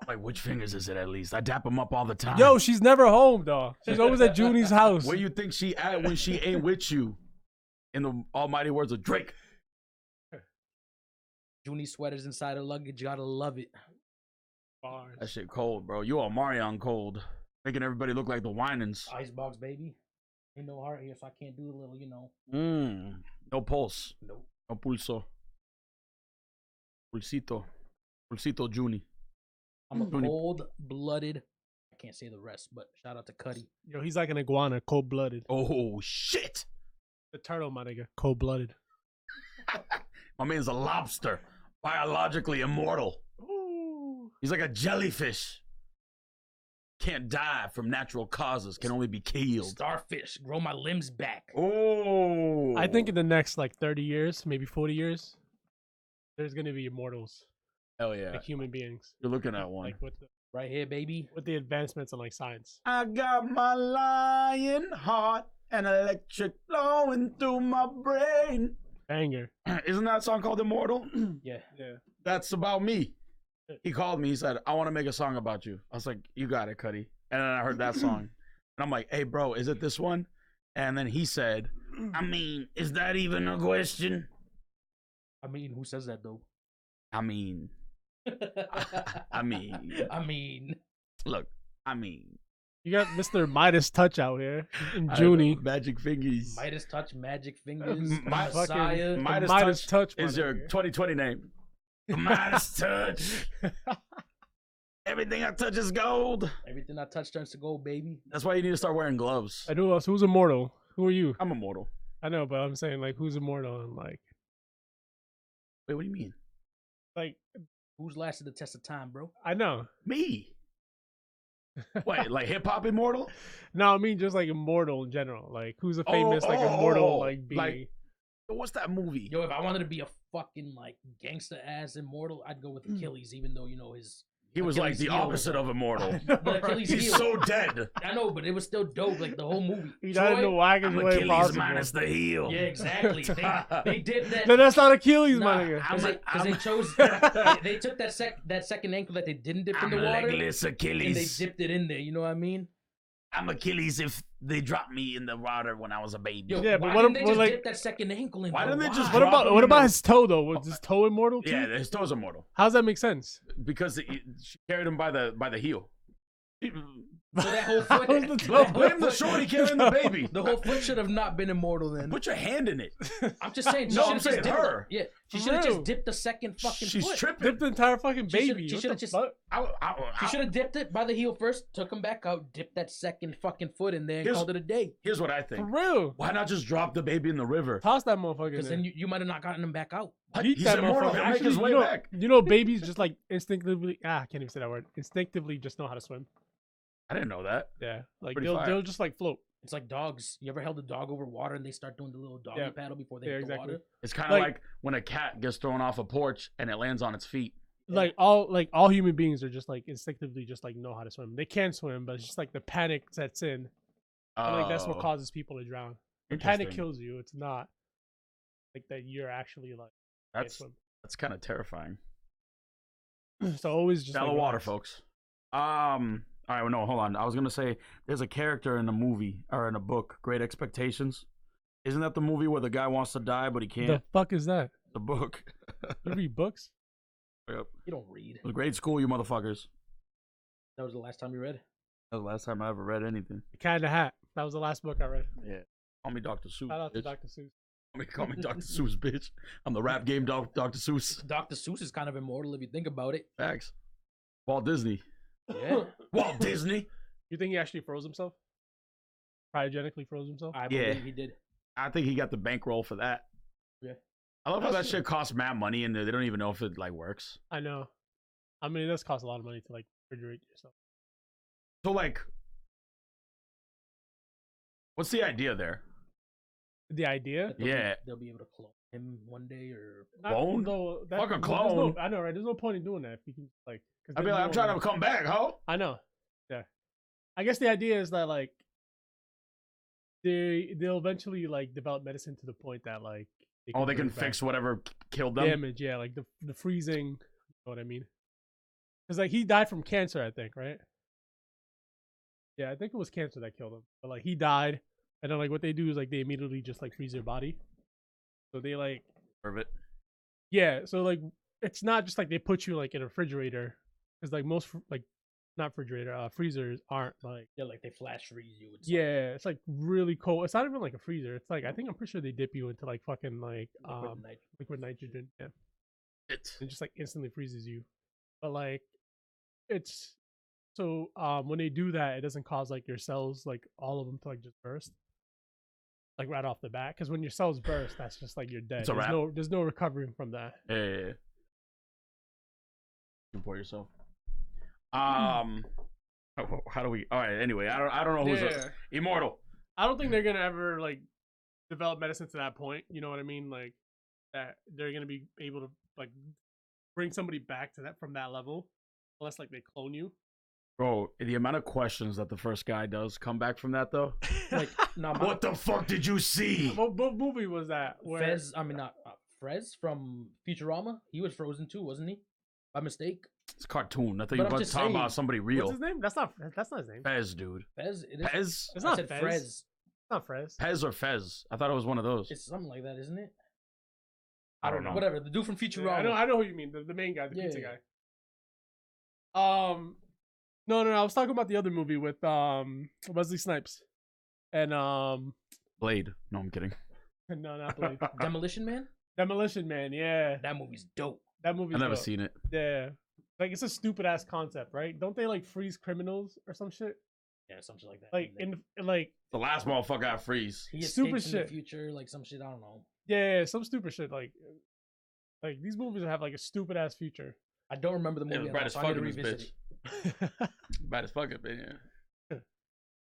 Like, which fingers is it at least? I dap them up all the time. Yo, she's never home, dog. She's always at Junie's house. Where you think she at when she ain't with you? In the almighty words of Drake. Junie sweaters inside her luggage. You gotta love it. Bars. That shit cold, bro. You are Marion cold. Making everybody look like the Winans. Icebox, baby. Ain't no heart here, so I can't do a little, you know. No pulse. Nope. No pulso. Pulsito. Pulsito Junie. I'm a Junie. cold-blooded. I can't say the rest, but shout out to Cuddy. Yo, he's like an iguana, cold blooded. Oh, shit. The turtle, my nigga, cold blooded. My man's a lobster. Biologically immortal. Ooh. He's like a jellyfish. Can't die from natural causes. Can only be killed. Starfish, grow my limbs back. Oh. I think in the next like 30 years, maybe 40 years, there's gonna be immortals, Hell yeah. like human beings, You're looking at one. like Right here, baby. with the advancements in like science. I got my lion heart and electric flowing through my brain. Banger. Isn't that song called Immortal? Yeah. Yeah. That's about me. He called me. He said, I want to make a song about you. I was like, you got it, Cuddy. And then I heard that song. And I'm like, hey, bro, is it this one? And then he said, I mean, is that even a question? I mean, who says that though? I mean, I mean, look, I mean. You got Mr. Midas Touch out here in I don't Junie. know, Magic Fingers. Midas touch, magic fingers, My Messiah. fucking- Midas Midas Touch, my is your nigga. 2020 name. Midas Touch. Everything I touch is gold. Everything I touch turns to gold, baby. That's why you need to start wearing gloves. And who else? Who's immortal? Who are you? I'm immortal. I know, but I'm saying like who's immortal and Wait, what do you mean? like Who's lasted the test of time, bro? I know. Me. Wait, like hip hop immortal? No, I mean just like immortal in general. Like who's a famous like immortal like being? like- What's that movie? Yo, if I wanted to be a fucking like gangster ass immortal, I'd go with Achilles, even though you know his. He was like Achilles the heel. opposite of immortal. The Achilles He's heel. so dead. I know, but it was still dope. Like the whole movie. He died in the waggest I'm way Achilles possible. minus the heel. Yeah, exactly. They did that. No, that's not Achilles, Nah, my nigga. because they chose. They took that second ankle that they didn't dip in I'm the water, legless and they Achilles. dipped it in there. You know what I mean? I'm Achilles if they dropped me in the water when I was a baby. Yo, Yeah, but why what didn't they ab- just like- dip that second ankle in? Why bro? didn't they just What drop about him what in about the- his toe though? Was his toe immortal too? Yeah, his toes immortal How's that make sense? because she carried him by the heel. So that whole foot. How's the that toe- whole Blame the foot- shorty carrying the baby. The whole foot should have not been immortal then. Put your hand in it. I'm just saying. She No, should I'm have saying just dipped her. Yeah, she For should have real. just dipped the second fucking She's foot. tripping. Dipped the entire fucking She should- baby. she What should've the just- fuck? She should have dipped it by the heel first, took him back out, dipped that second fucking foot in there, and Here's- called it a day. Here's what I For think. real. Why not just drop the baby in the river? Toss that motherfucker in Because there. then you might have not gotten him back out. Beat He's that immortal. motherfucker. He'll make his Actually, way you know, back. You know, babies just like instinctively. I can't even say that word. Instinctively, just know how to swim. I didn't know that. Yeah, like Pretty they'll fire. just like float. It's like dogs. You ever held a dog over water and they start doing the little doggy Yeah. paddle before they Yeah, hit exactly. the water? It's kind of Like- like when a cat gets thrown off a porch and it lands on its feet. Like all human beings are just like instinctively just like know how to swim. They can swim, but it's just like the panic sets in. And, like that's what Oh, causes people to drown. When panic interesting. kills you, it's not like that you're actually like can't That's swim. kind of terrifying. So always just Shallow like, water, relax. folks. All right, well, no, hold on. I was gonna say there's a character in a movie or in a book, Great Expectations. Isn't that the movie where the guy wants to die but he can't? The fuck is that? The book. You read books? Yep. You don't read. It was grade school, you motherfuckers. That was the last time you read? That was the last time I ever read anything. The Cat in the Hat. That was the last book I read. Yeah. Call me Dr. Seuss. Shout out to bitch. Dr. Seuss. Call me Dr. Seuss, bitch. I'm the rap game Dr. Seuss. Dr. Seuss is kind of immortal if you think about it. Facts. Walt Disney. Yeah. Walt Disney. You think he actually froze himself? Cryogenically froze himself? I Yeah. believe he did. I think he got the bankroll for that. Yeah. I love how that That's- shit costs mad money and they don't even know if it like works. I know. I mean, it does cost a lot of money to like refrigerate yourself. So like, what's the idea there? The idea? That they'll Yeah. they'll be able to clone him one day, or Clone? No, Fucking there's clone. No, I know, right? There's no point in doing that if you can like. 'Cause I'd be then like, you I'm don't, trying to come back, ho. I know. Yeah. I guess the idea is that like they'll eventually like develop medicine to the point that like They bring can back fix whatever killed them. damage. Yeah, like the freezing. You know what I mean? Because like he died from cancer, I think, right? Yeah, I think it was cancer that killed him. But like he died, and then like what they do is like they immediately just like freeze their body. So they like It. yeah. So like it's not just like they put you like in a refrigerator, because like most like not refrigerator freezers aren't like yeah, like they flash freeze you. With something. yeah. It's like really cold. It's not even like a freezer. It's like I think I'm pretty sure they dip you into like fucking like Liquid nitrogen. liquid nitrogen. Yeah. It. It just like instantly freezes you. But like it's so when they do that, it doesn't cause like your cells like all of them to like just burst like right off the bat, because when your cells burst, that's just like you're dead. It's a wrap. There's no recovering from that. Yeah. You can pour yourself. How do we? All right. Anyway, I don't know who's immortal. I don't think they're gonna ever like develop medicine to that point. You know what I mean? Like that they're gonna be able to like bring somebody back to that from that level, unless like they clone you. Bro, the amount of questions that the first guy does come back from that though. Like, no, What the fuck did you see? What movie was that? Where Fez, I mean not Frez from Futurama. He was frozen too, wasn't he? By mistake. It's a cartoon. I thought But you I'm were just talking saying, about somebody real. what's his name? That's not his name. Fez, dude. Fez. It is. Pez? It's I not said Fez. Frez. It's not Frez. Pez or Fez? I thought it was one of those. It's something like that, isn't it? I don't know. Whatever. The dude from Yeah, Futurama. I know who you mean. The main guy, the pizza Yeah. guy. No. I was talking about the other movie with Wesley Snipes, and Blade. No, I'm kidding. no, not Blade. Demolition Man. Demolition Man. Yeah, That movie's dope. that movie. I've never seen it. Yeah, like it's a stupid ass concept, right? Don't they like freeze criminals or some shit? Yeah, something like that. Like And then in like The last motherfucker got freeze. he stupid escapes in shit. the future, like some shit. I don't know. yeah, some stupid shit. Like these movies have like a stupid ass future. I don't remember the Yeah, movie. it was bright as so I need fuck to in this revisit bitch. it. Bad as fuck, yeah.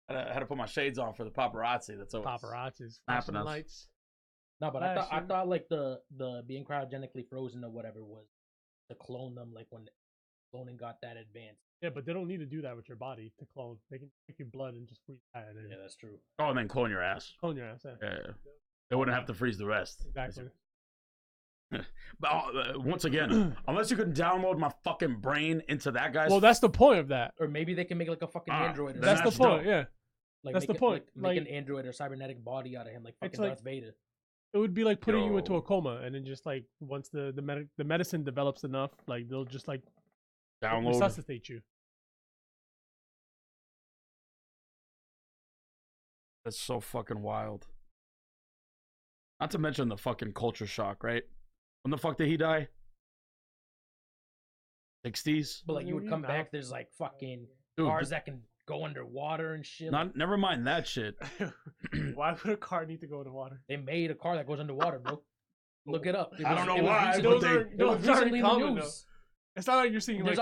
I had to put my shades on for the paparazzi. That's always Paparazzis, Snapping flashing us. lights. No, but I Flashing. thought like the being cryogenically frozen or whatever was to clone them, like when cloning got that advanced. Yeah, but they don't need to do that with your body to clone. They can take your blood and just freeze that and then Yeah, that's true. Oh, and then clone your ass. clone your ass. Yeah. Yeah. They wouldn't have to freeze the rest. Exactly. But once again, unless you can download my fucking brain into that guy's. Well, that's the point of that. Or maybe they can make like a fucking Ah, android. Or then That's the something. point. Yeah, Like that's make the point. Make Like- an android or cybernetic body out of him, like It's fucking like- Darth Vader. it would be like putting you into Yo. a coma, and then just like once the medicine develops enough, like they'll just like download. resuscitate you. That's so fucking wild. Not to mention the fucking culture shock, right? When the fuck did he die? 60s? But like you would come No. back, there's like fucking Dude, cars that can go underwater and shit. not, never mind that shit. Why would a car need to go in the water? They made a car that goes underwater, bro. Look it up. It I don't know it why, recently- but Those are it was those aren't recently in the common though. news. It's not like you're seeing like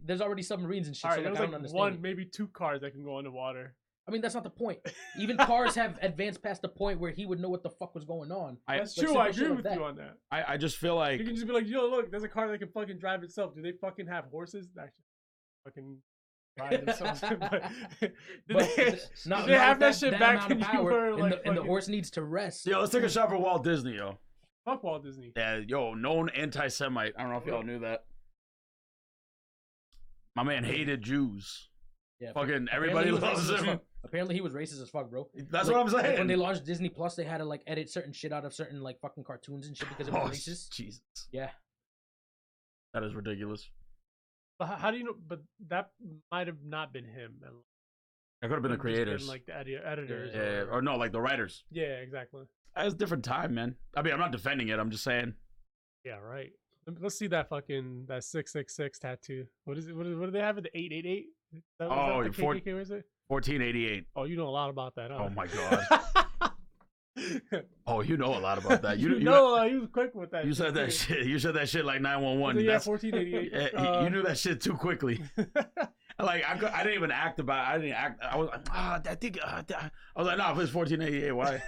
There's already submarines and shit. All So right, like, there's I don't like understand. one, maybe two cars that can go underwater. I mean, that's not the point. Even cars have advanced past the point where he would know what the fuck was going on. That's like true. I simple shit agree like with that. you on that. I just feel like You can just be like, yo, look, there's a car that can fucking drive itself. Do they fucking have horses that can fucking drive themselves? did But they, not- did they not have with that shit back amount when of you power, were and like, the, and the fucking- horse needs to rest. yo, let's take a shot for Walt Disney, yo. Fuck Walt Disney. Yeah, yo, known anti-Semite. I don't know if y'all knew that. My man hated Jews. Yeah, Fucking apparently everybody he was loves racist as him. fuck. Apparently he was racist as fuck, bro. That's Like- what I'm like, saying. when they launched Disney Plus, they had to like edit certain shit out of certain like fucking cartoons and shit because it was Oh, racist. Jesus. Yeah. That is ridiculous. But how do you know? But that might have not been him. That could have been the It could've just creators. like the editors. Yeah, or no, like the writers. Yeah, exactly. That's a different time, man. I mean, I'm not defending it. I'm just saying. Yeah, right. Let's see that fucking that 666 tattoo. What is it? What do they have? The 888? Oh, the your four- KKK, was it? 1488. Oh, you know a lot about that. Huh? Oh my god. Oh, you know a lot about that. You know, he was quick with that. You said that shit. You said that shit like 911. Yeah, That's 1488. you knew that shit too quickly. Like I didn't even act about. I didn't act. I was like, I think. I was like, no, if it's 1488, why?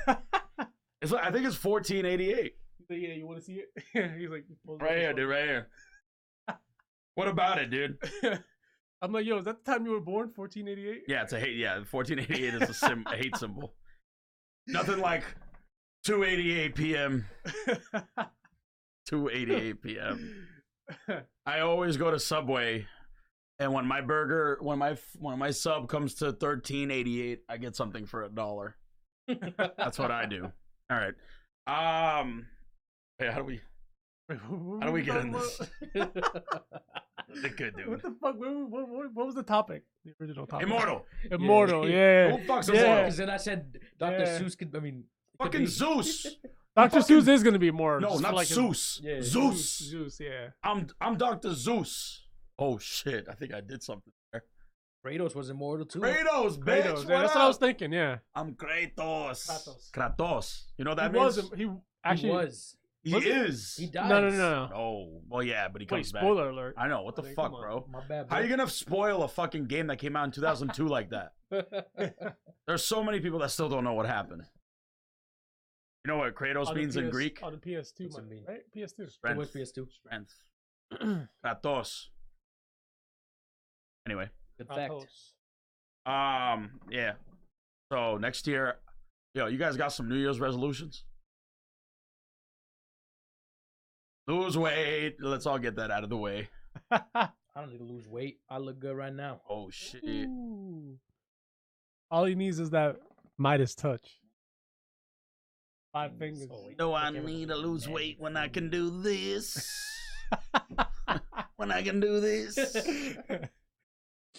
It's like I think it's 1488. Yeah, you want to see it? He's like, right here, dude. Right here. What about it, dude? I'm like, yo, is that the time you were born? 1488? Yeah, it's a hate. Yeah, 1488 is a hate symbol. Nothing like 2:88 p.m. 2:88 p.m. I always go to Subway, and when my sub comes to 13.88, I get something for $1. That's what I do. All right. Hey, how do we get in this? Good, dude. What the fuck? What was the topic? The original topic. Immortal, yeah. Who fucks Yeah, Immortal? because then I said Dr. Seuss could. I mean, Fucking be. Zeus. Dr. Seuss is gonna be more. No, just not like Zeus. Yeah. Zeus. Zeus, yeah. I'm Dr. Zeus. Oh shit! I think I did something there. Kratos was immortal too. Kratos, bitch. Kratos. What Yeah, that's up? what I was thinking. Yeah. I'm Kratos. Kratos. Kratos. You know what that He means? was. He actually He was. He Was it? is. He died. No. Oh, well, yeah, but he Wait, comes back. spoiler alert. I know. What the Like, fuck, come on. bro? My bad. How are you gonna spoil a fucking game that came out in 2002 like that? There's so many people that still don't know what happened. You know what Kratos On the means in PS Greek? On the PS2, What's it man, mean? right? PS2. It Strength. was PS2. Strength. Kratos. Anyway. Good fact. Kratos. Yeah. So next year, yo, you guys got some New Year's resolutions? Lose weight. Let's all get that out of the way. I don't need to lose weight. I look good right now. Oh shit. Ooh. All he needs is that Midas touch. 5 fingers. Oh, wait. Do I can't need remember to lose the weight name. when I can do this? When I can do this?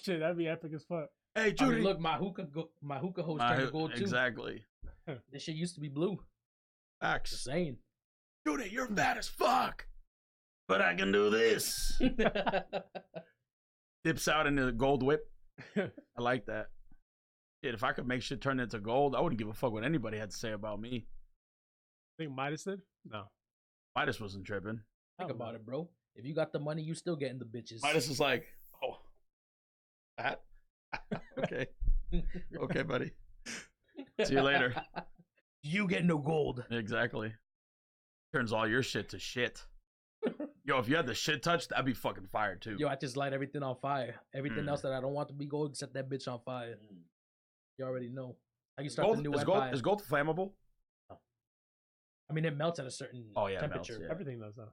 Shit, that'd be epic as fuck. Hey, I Judy. mean, look, my hookah hose turned to gold too. Exactly. This shit used to be blue. Just Facts. saying. Judy, you're fat as fuck. But I can do this. Dips out into the gold whip. I like that. Shit, if I could make shit turn into gold, I wouldn't give a fuck what anybody had to say about me. Think Midas did? No. Midas wasn't tripping. Think about it, bro. If you got the money, you still getting the bitches. Midas is like, oh, that? Okay. Okay, buddy. See you later. You get no gold. Exactly. Turns all your shit to shit. Yo, if you had the shit touch, that'd be fucking fire too. Yo, I just light everything on fire. Everything else that I don't want to be gold, set that bitch on fire. You already know. I can start the new empire. Is gold flammable? I mean, it melts at a certain Oh, yeah, it melts, temperature. yeah. Everything does though.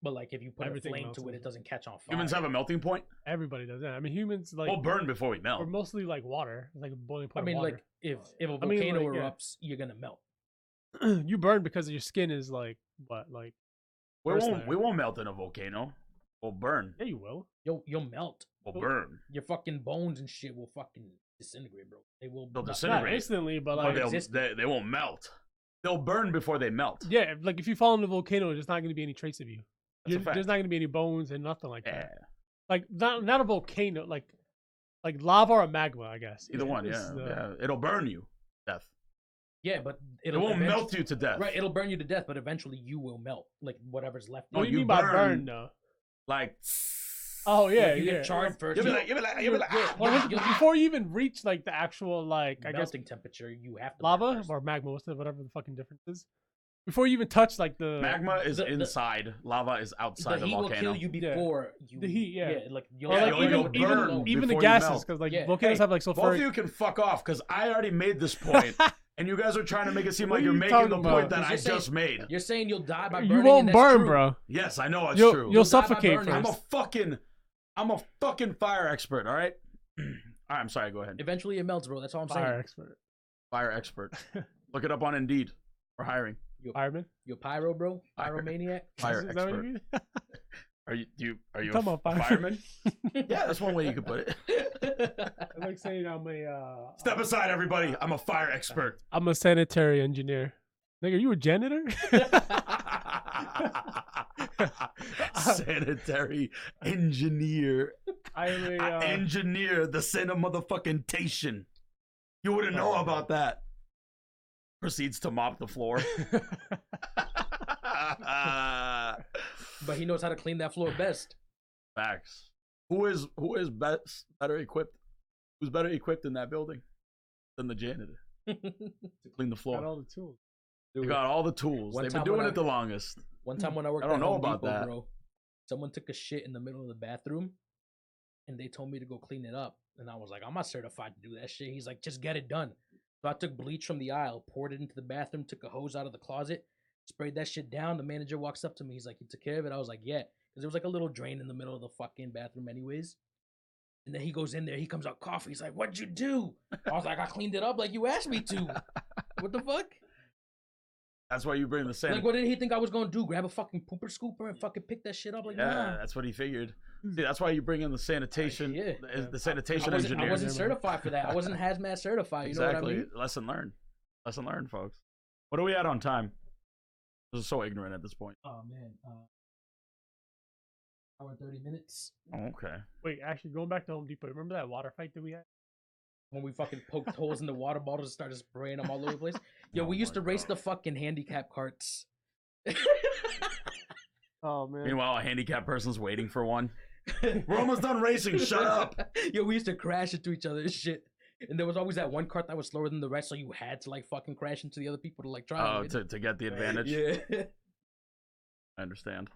But like, if you put Everything a flame melts to it, in it doesn't catch on fire. Humans have a melting point? Everybody does that. I mean, humans like We'll burn before we we're melt. mostly like water. It's like a boiling I point. mean, of like, if a I mean, volcano like, yeah. erupts, you're gonna melt. water. You burn because your skin is like what? Like first layer. We won't melt in a volcano. We'll burn. yeah, you will. You'll melt. We'll burn. Your fucking bones and shit will fucking disintegrate, bro. They will They'll not- Not disintegrate. instantly, but But like they won't melt. They'll burn before they melt. yeah, like if you fall in a volcano, there's not going to be any trace of you. That's a fact. There's not going to be any bones and nothing like Yeah. that. Like not a volcano, like lava or magma, I guess. Either one, It's, yeah. It'll burn you. Death. Yeah, but It it'll won't eventually- melt you to death. Right, it'll burn you to death, but eventually you will melt. Like whatever's left. No, What do you you mean by burn. burn though? Like, Oh yeah, you yeah. get charred first. you'll be You- like, you'll- ah. Well, you'll- before you even reach like the actual like I guess melting temperature, you have to burn lava first. or magma, whatever the fucking difference is. Before you even touch like the Magma is the- inside. Lava is outside The the heat will volcano. kill you Yeah. before you. The heat, yeah. like you'll, or, Yeah, like, you'll burn even the before you gases melt. because like Yeah. volcanoes Hey, have like Both of sulfuric. you can fuck off because I already made this point, and you guys are trying to make it seem What like are you're you making talking the about? point that Because I you're saying- just made. You're saying you'll die by burning. You won't and that's burn, true. bro. Yes, I know it's You'll true. you'll die by suffocate burning. first. I'm a fucking fire expert. All right. All right. I'm sorry. Go ahead. Eventually, it melts, bro. That's all I'm Fire saying. expert. Fire expert. Look it up on Indeed. We're hiring. Fireman. You're pyro, bro. Fire. Pyromaniac. Fire Is that what expert. you mean? Are you a Talking about fire. fireman? Yeah, that's one way you could put it. It's like saying I'm a Step aside, everybody. I'm a fire expert. I'm a sanitary engineer. Nigga, you a janitor? Sanitary engineer. I am I engineer the Santa motherfucking tation. You wouldn't know about that. Proceeds to mop the floor. But he knows how to clean that floor best. Facts. Who is better equipped? Who's better equipped in that building than the janitor to clean the floor? Got all the tools. They got all the tools. They've been doing it the longest. One time when I worked I don't at know Home about Depot, that. bro, someone took a shit in the middle of the bathroom, and they told me to go clean it up. And I was like, I'm not certified to do that shit. He's like, just get it done. So I took bleach from the aisle, poured it into the bathroom, took a hose out of the closet, sprayed that shit down. The manager walks up to me. He's like, you took care of it? I was like, yeah. Because there was like a little drain in the middle of the fucking bathroom anyways. And then he goes in there. He comes out coughing. He's like, what'd you do? I was like, I cleaned it up like you asked me to. What the fuck? That's why you bring the sand. Like, what did he think I was going to do? Grab a fucking pooper scooper and fucking pick that shit up? Like, Yeah, nah. that's what he figured. See, that's why you bring in the sanitation, Yeah. the sanitation I engineer. wasn't certified for that. I wasn't hazmat certified. You know what I mean? Lesson learned. Lesson learned, folks. What are we at on time? This is so ignorant at this point. Oh, man. Hour and 30 minutes. Oh, okay. Wait, actually, going back to Home Depot, remember that water fight that we had? When we fucking poked holes in the water bottles and started spraying them all over the place. Yo, we Oh used my to race God. the fucking handicap carts. Oh man. Meanwhile, a handicapped person's waiting for one. We're almost done racing. Shut up. Yo, we used to crash into each other and shit. And there was always that one cart that was slower than the rest, so you had to like fucking crash into the other people to like try. Oh, and win. to get the advantage. Yeah. I understand.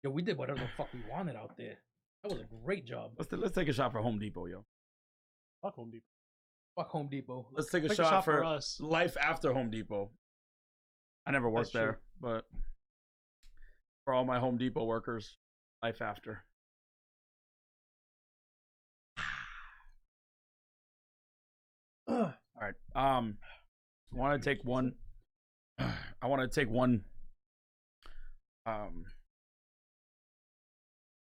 Yo, we did whatever the fuck we wanted out there. That was a great job. Let's take a shot for Home Depot, yo. Fuck Home Depot. Fuck Home Depot. Let's take a Take shot for us. life after Home Depot. I never worked That's true. there, but for all my Home Depot workers, life after. All right. I want to take one. I want to take one. I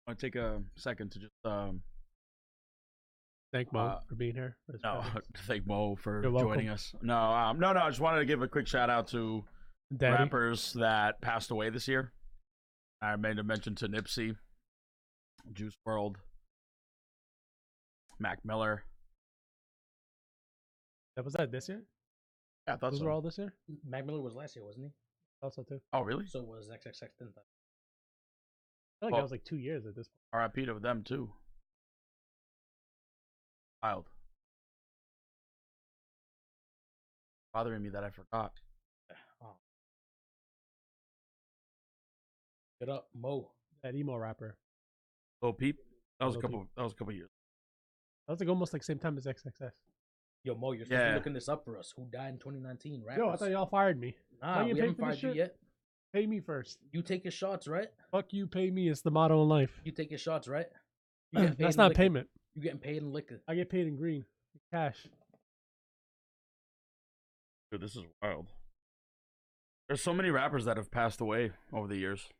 want to take a second to just Thank Mo Uh, for being here. for his no, presence. thank Mo for You're welcome. joining us. No, no. I just wanted to give a quick shout out to Daddy. rappers that passed away this year. I made a mention to Nipsey, Juice WRLD, Mac Miller. That was that this year? Yeah, I thought Those so. were all this year? Mac Miller was last year, wasn't he? Also too. Oh, really? So was XXX Tentacion. I feel like Well- that was like 2 years at this point. R.I.P. to them too. Wild. Bothering me that I forgot. Oh. Get up, Mo. That emo rapper. Lil Peep. That was a Lil couple. That was a couple years. That was like almost like same time as XXS. Yo, Mo, you're supposed to Yeah. be looking this up for us. Who died in 2019, right? Yo, I thought y'all fired me. Nah, you we pay haven't for this fired you shit? yet. Pay me first. You take your shots, right? Fuck you, pay me. It's the motto in life. You take your shots, right? You getting paid That's in not liquor. payment. You getting paid in liquor. I get paid in green. Cash. Dude, this is wild. There's so many rappers that have passed away over the years.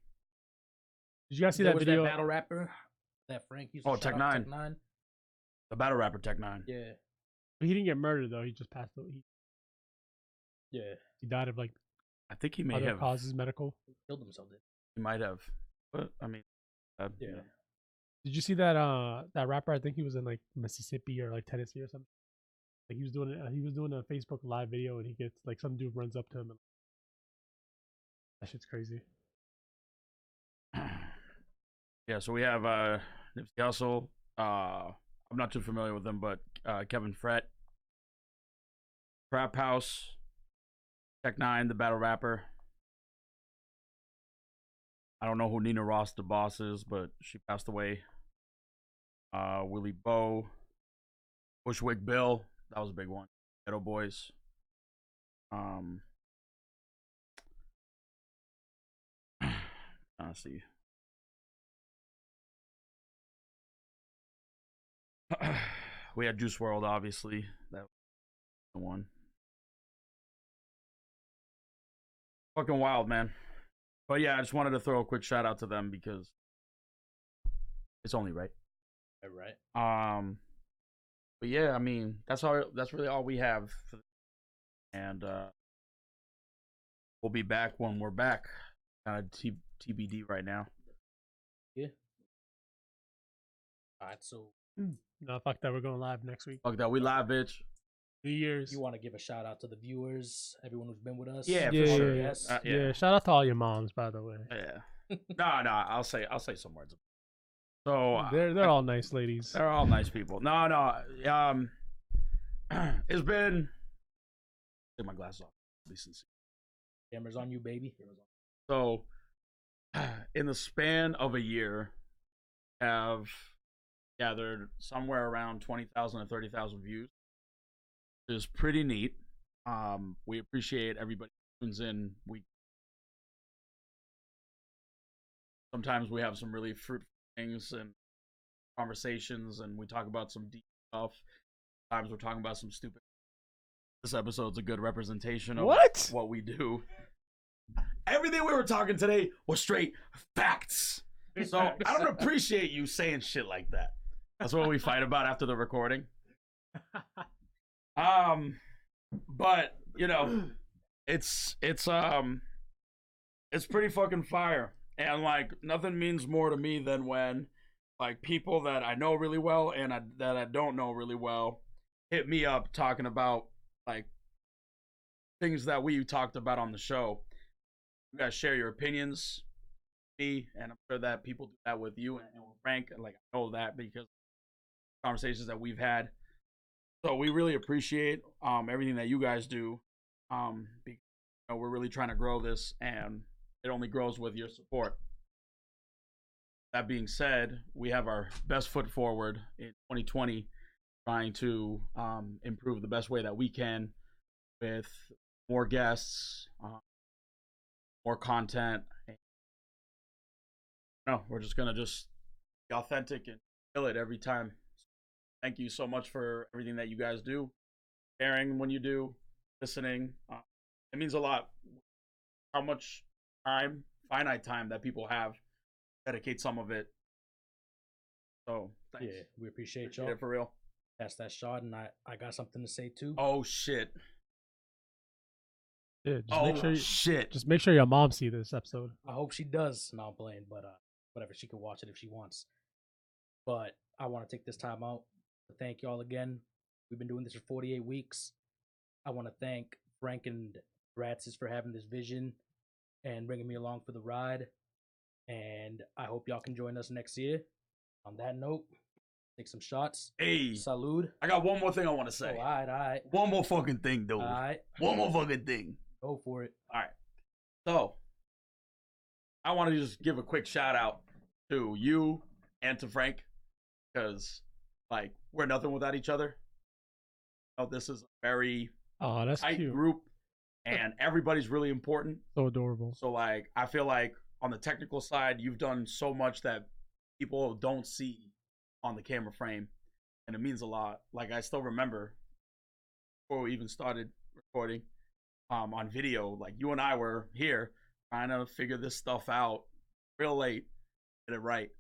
Did you guys see There that was video? that battle rapper, that Frank used to Oh, shout Tech out, Nine. Tech Nine. The battle rapper Tech Nine. Yeah, He didn't get murdered though. He just passed away. yeah. He died of like I think he may other have. causes, medical. He killed himself. Did He might have. But I mean, he? Yeah. Did you see that that rapper? I think he was in like Mississippi or like Tennessee or something. Like he was doing a Facebook live video and he gets like some dude runs up to him and that shit's crazy. Yeah, so we have Nipsey Hussle. I'm not too familiar with him, but Kevin Fret, Trap House, Tech Nine, the battle rapper. I don't know who Nina Ross the boss is, but she passed away. Willie Bowe, Bushwick Bill, that was a big one. Ghetto Boys. Let's see. We had Juice WRLD, obviously. That was the one. Fucking wild, man. But yeah, I just wanted to throw a quick shout out to them because it's only right. Right. But yeah, I mean, that's really all we have. And we'll be back when we're back. Kind of TBD right now. Yeah. All right. So No, fuck that. We're going live next week. Fuck that, we live, bitch. New Year's. You want to give a shout out to the viewers, everyone who's been with us? Yeah, for yeah, sure. yeah, Yes. yeah. Shout out to all your moms, by the way. Yeah. No, I'll say some words. So They're all nice ladies. they're all nice people. No. It's been. Take my glasses off. Be sincere. Cameras on you, baby. So, in the span of a year, have gathered somewhere around 20,000 to 30,000 views. Which is pretty neat. We appreciate everybody who tunes in. Sometimes we have some really fruitful things and conversations, and we talk about some deep stuff. Sometimes we're talking about some stupid. This episode's a good representation of what we do. Everything we were talking today was straight facts. So I don't appreciate you saying shit like that. That's what we fight about after the recording. But you know, it's pretty fucking fire. And like nothing means more to me than when like people that I know really well and that I don't know really well hit me up talking about like things that we talked about on the show. You guys share your opinions, me, and I'm sure that people do that with you and with Frank. And like I know that because of conversations that we've had. So we really appreciate everything that you guys do. Because, you know, we're really trying to grow this, and it only grows with your support. That being said, we have our best foot forward in 2020, trying to improve the best way that we can with more guests, more content. No, we're just gonna just be authentic and kill it every time. Thank you so much for everything that you guys do, sharing when you do, listening. It means a lot. How much time, finite time, that people have, dedicate some of it. So thanks. Yeah, we appreciate Appreciate y'all. it for real. Pass that shot, and I got something to say too. Oh shit. Yeah, Shit. just make sure your mom see this episode. I hope she does. No, I'm playing, but whatever, she can watch it if she wants. But I want to take this time out to thank y'all again. We've been doing this for 48 weeks. I want to thank Frank and Ratsis for having this vision and bringing me along for the ride. And I hope y'all can join us next year. On that note, take some shots. Hey, Salud. I got one more thing I want to say. Oh, all right. One more fucking thing, dude. All right. One more fucking thing. Go for it. All right. So, I want to just give a quick shout out to you and to Frank, because, like, we're nothing without each other. Oh, this is a very That's tight cute. group, and everybody's really important. So adorable. So, like, I feel like on the technical side, you've done so much that people don't see on the camera frame, and it means a lot. Like, I still remember before we even started recording on video, like, you and I were here trying to figure this stuff out real late, get it right.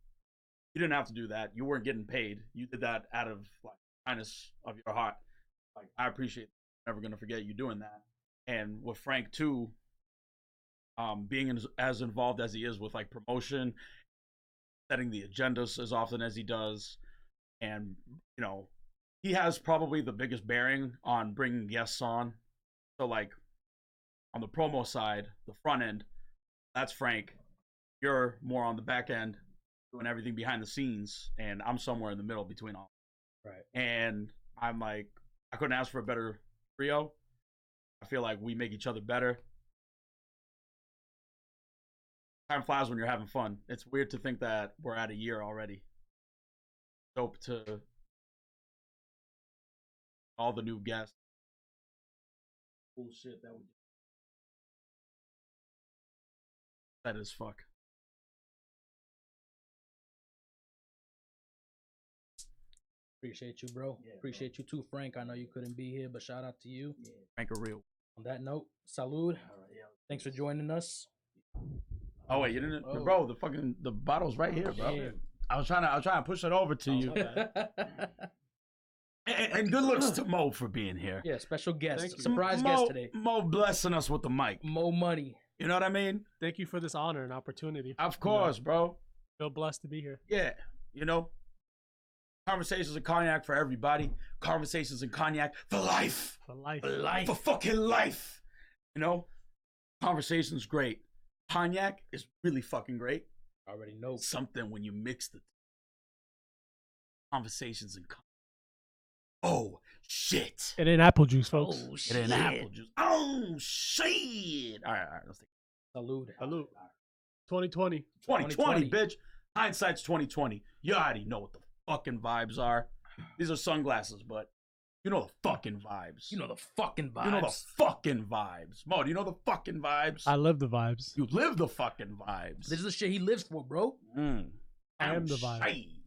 You didn't have to do that. You weren't getting paid. You did that out of like kindness of your heart. Like, I appreciate it. I'm never gonna forget you doing that. And with Frank too, being as involved as he is with like promotion, setting the agendas as often as he does, and you know, he has probably the biggest bearing on bringing guests on. So like on the promo side, the front end, that's Frank. You're more on the back end, doing everything behind the scenes, and I'm somewhere in the middle between all. Right. And I'm like, I couldn't ask for a better trio. I feel like we make each other better. Time flies when you're having fun. It's weird to think that we're at a year already. Dope to all the new guests. Cool shit that we do. That is fuck. Appreciate you, bro. Yeah, Appreciate you too, Frank. I know you couldn't be here, but shout out to you. Yeah. Frank a real. On that note, salud. Thanks for joining us. Oh wait, you didn't, Oh. bro. The bottle's right here, bro. Damn. I was trying to push it over to you. And good looks to Mo for being here. Yeah, special guest. Thank you. Surprise Mo, guest today. Mo blessing us with the mic. Mo money. You know what I mean? Thank you for this honor and opportunity. Of course, bro. Feel blessed to be here. Yeah, you know, Conversations and cognac for everybody. Conversations and cognac for life. For life. For life. For fucking life. You know? Conversation's great. Cognac is really fucking great. Already know. Something when you mix the conversations and cognac. Oh, shit. And then apple juice, folks. Oh, It shit. ain't apple juice. Oh, shit. All right. Let's take Salute. Salute. 2020. 2020, bitch. Hindsight's 2020. You already know what the fucking vibes are. These are sunglasses, but you know the fucking vibes. You know the fucking vibes. You know the fucking vibes. Mo, do you know the fucking vibes? I love the vibes. You live the fucking vibes. This is the shit he lives for, bro. I am the vibe. Shade.